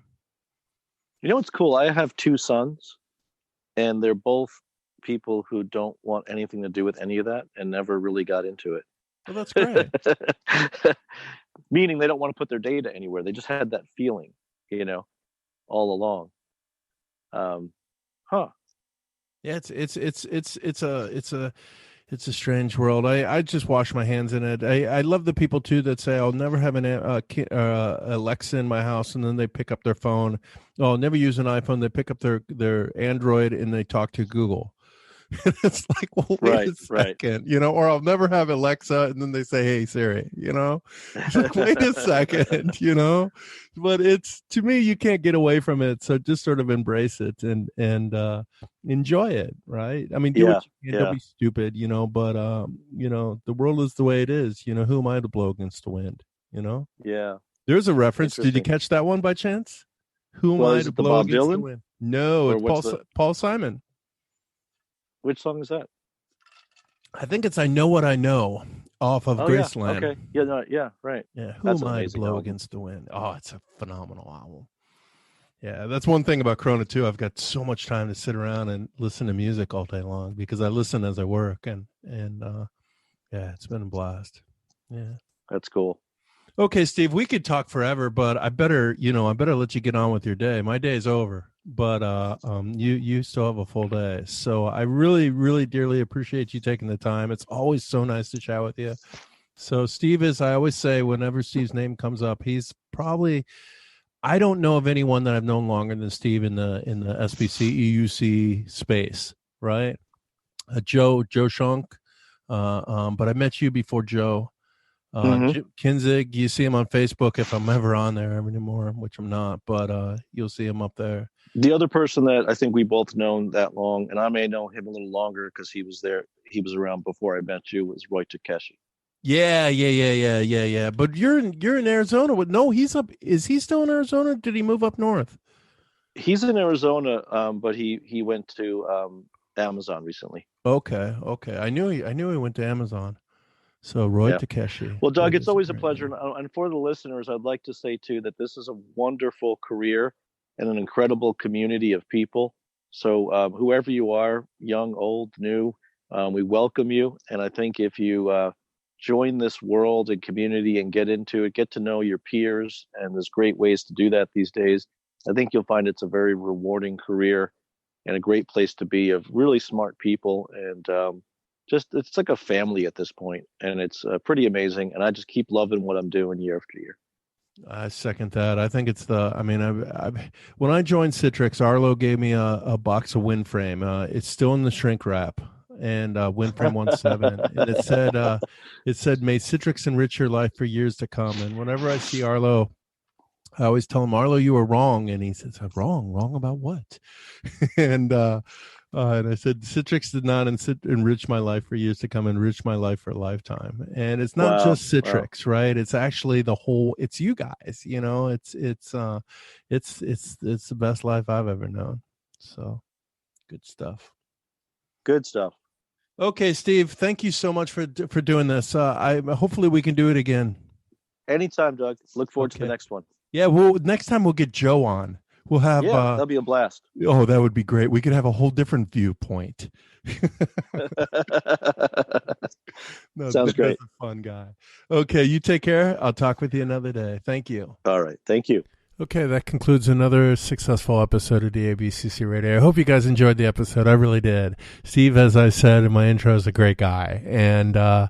What's cool? I have 2 sons, and they're both people who don't want anything to do with any of that, and never really got into it.
Well, that's great.
Meaning they don't want to put their data anywhere. They just had that feeling, all along.
Yeah, it's a strange world. I just wash my hands in it. I love the people too that say I'll never have an Alexa in my house, and then they pick up their phone. Oh, I'll never use an iPhone. They pick up their Android and they talk to Google. And it's like, well, wait a second, or I'll never have Alexa. And then they say, hey, Siri, it's like, wait a second, but it's, to me, you can't get away from it. So just sort of embrace it and enjoy it. Right. I mean, do what you can, don't be stupid, but, the world is the way it is. Who am I to blow against the wind,
Yeah.
There's a reference. Did you catch that one by chance? Who am I to blow against the wind? No, it's Paul Simon.
Which song is that?
I think it's "I Know What I Know" off of Graceland.
Okay. Yeah. Right.
Yeah. Who am I to blow against the wind? Oh, it's a phenomenal album. Yeah, that's one thing about Corona too. I've got so much time to sit around and listen to music all day long because I listen as I work, and yeah, it's been a blast. Yeah,
that's cool.
Okay, Steve, we could talk forever, but I better let you get on with your day. My day's over, but you still have a full day. So I really, really dearly appreciate you taking the time. It's always so nice to chat with you. So Steve is, I always say, whenever Steve's name comes up, he's probably, I don't know of anyone that I've known longer than Steve in the SBC EUC space, right? Joe Shunk, but I met you before Joe. Jim Kinzig, you see him on Facebook if I'm ever on there anymore, which I'm not, but you'll see him up there.
The other person that I think we both known that long, and I may know him a little longer because he was around before I met you, was Roy Takeshi.
Yeah. But you're in Arizona. No, he's up. Is he still in Arizona? Did he move up north?
He's in Arizona, but he went to Amazon recently.
Okay. I knew he went to Amazon. So Roy Takeshi.
Well, Doug, it's always a pleasure. And for the listeners, I'd like to say, too, that this is a wonderful career and an incredible community of people. So whoever you are, young, old, new, we welcome you. And I think if you join this world and community and get into it, get to know your peers, and there's great ways to do that these days, I think you'll find it's a very rewarding career and a great place to be, of really smart people. And it's like a family at this point, and it's pretty amazing. And I just keep loving what I'm doing year after year.
I second that. I think it's when I joined Citrix, Arlo gave me a box of WinFrame. It's still in the shrink wrap, and WinFrame 1.7, and it said, "May Citrix enrich your life for years to come." And whenever I see Arlo, I always tell him, "Arlo, you were wrong," and he says, "Wrong about what?" And I said, Citrix did not enrich my life for years to come, enrich my life for a lifetime. And it's not just Citrix, right? It's actually it's you guys, it's the best life I've ever known. So good stuff. Okay, Steve, thank you so much for doing this. Hopefully we can do it again.
Anytime, Doug. Look forward to the next one.
Yeah, next time we'll get Joe on. We'll have
that'll be a blast.
Oh, that would be great. We could have a whole different viewpoint.
Sounds great.
That's a fun guy. Okay, you take care. I'll talk with you another day. Thank you.
All right. Thank you.
Okay, that concludes another successful episode of DABCC Radio. I hope you guys enjoyed the episode. I really did. Steve, as I said in my intro, is a great guy. And I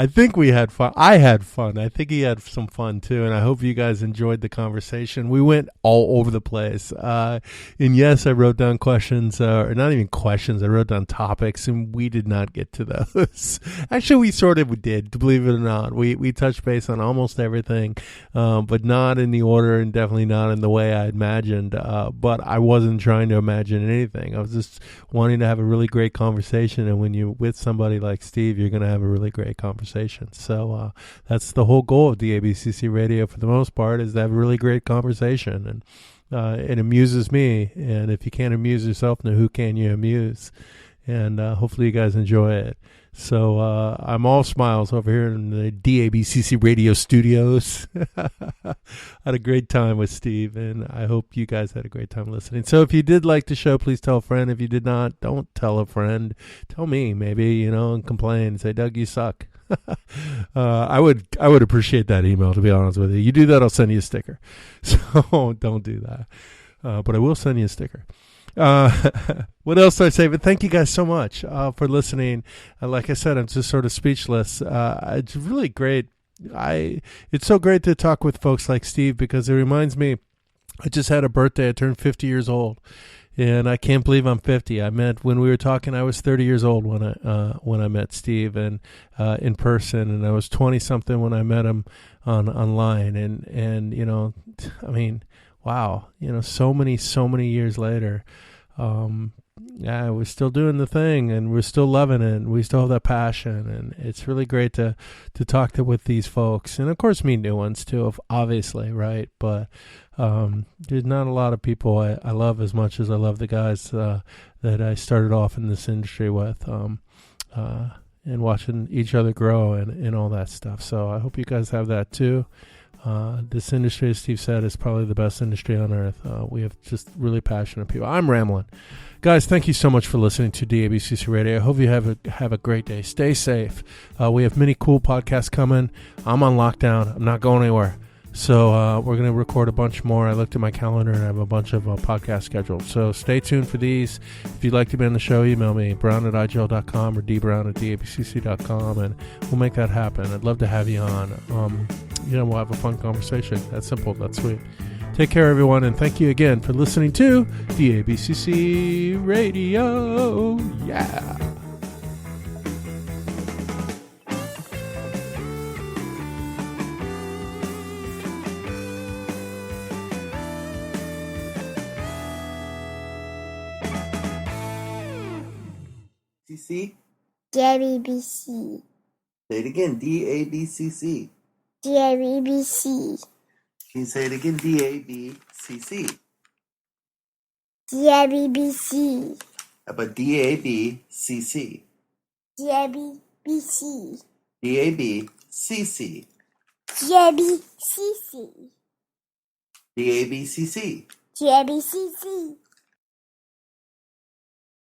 think we had fun. I had fun. I think he had some fun too. And I hope you guys enjoyed the conversation. We went all over the place. And yes, I wrote down questions, or not even questions. I wrote down topics, and we did not get to those. Actually, we sort of did, believe it or not. We touched base on almost everything, but not in the order, and definitely not in the way I imagined. But I wasn't trying to imagine anything. I was just wanting to have a really great conversation. And when you're with somebody like Steve, you're going to have a really great conversation. So that's the whole goal of DABCC Radio, for the most part, is to have a really great conversation. And it amuses me. And if you can't amuse yourself, now who can you amuse? And hopefully you guys enjoy it. So I'm all smiles over here in the DABCC Radio studios. Had a great time with Steve, and I hope you guys had a great time listening. So if you did like the show, please tell a friend. If you did not, don't tell a friend. Tell me, maybe, and complain. Say, Doug, you suck. I would appreciate that email, to be honest with you. You do that, I'll send you a sticker. So don't do that. But I will send you a sticker. What else do I say? But thank you guys so much for listening. Like I said, I'm just sort of speechless. It's really great. It's so great to talk with folks like Steve, because it reminds me, I just had a birthday. I turned 50 years old. And I can't believe I'm 50. When we were talking, I was 30 years old when I met Steve and in person, and I was 20 something when I met him online. And I mean, wow, so many years later, yeah, we're still doing the thing, and we're still loving it, and we still have that passion, and it's really great to talk with these folks, and of course meet new ones too, obviously, right? But there's not a lot of people I love as much as I love the guys that I started off in this industry with, and watching each other grow and all that stuff. So I hope you guys have that too. This industry, as Steve said, is probably the best industry on earth. We have just really passionate people. I'm rambling. Guys, thank you so much for listening to DABCC Radio. I hope you have a great day. Stay safe. We have many cool podcasts coming. I'm on lockdown. I'm not going anywhere. So we're going to record a bunch more. I looked at my calendar and I have a bunch of podcasts scheduled. So stay tuned for these. If you'd like to be on the show, email me, brown@igl.com or dbrown@dabcc.com, and we'll make that happen. I'd love to have you on. We'll have a fun conversation. That's simple. That's sweet. Take care, everyone, and thank you again for listening to DABCC Radio. Yeah.
CC?
DABC.
Say it again, DABCC.
DABC.
Can you say it again, DABCC?
DABC.
How about DABCC?
DABC.
DABCC.
DABCC.
DABCC.
DABCC.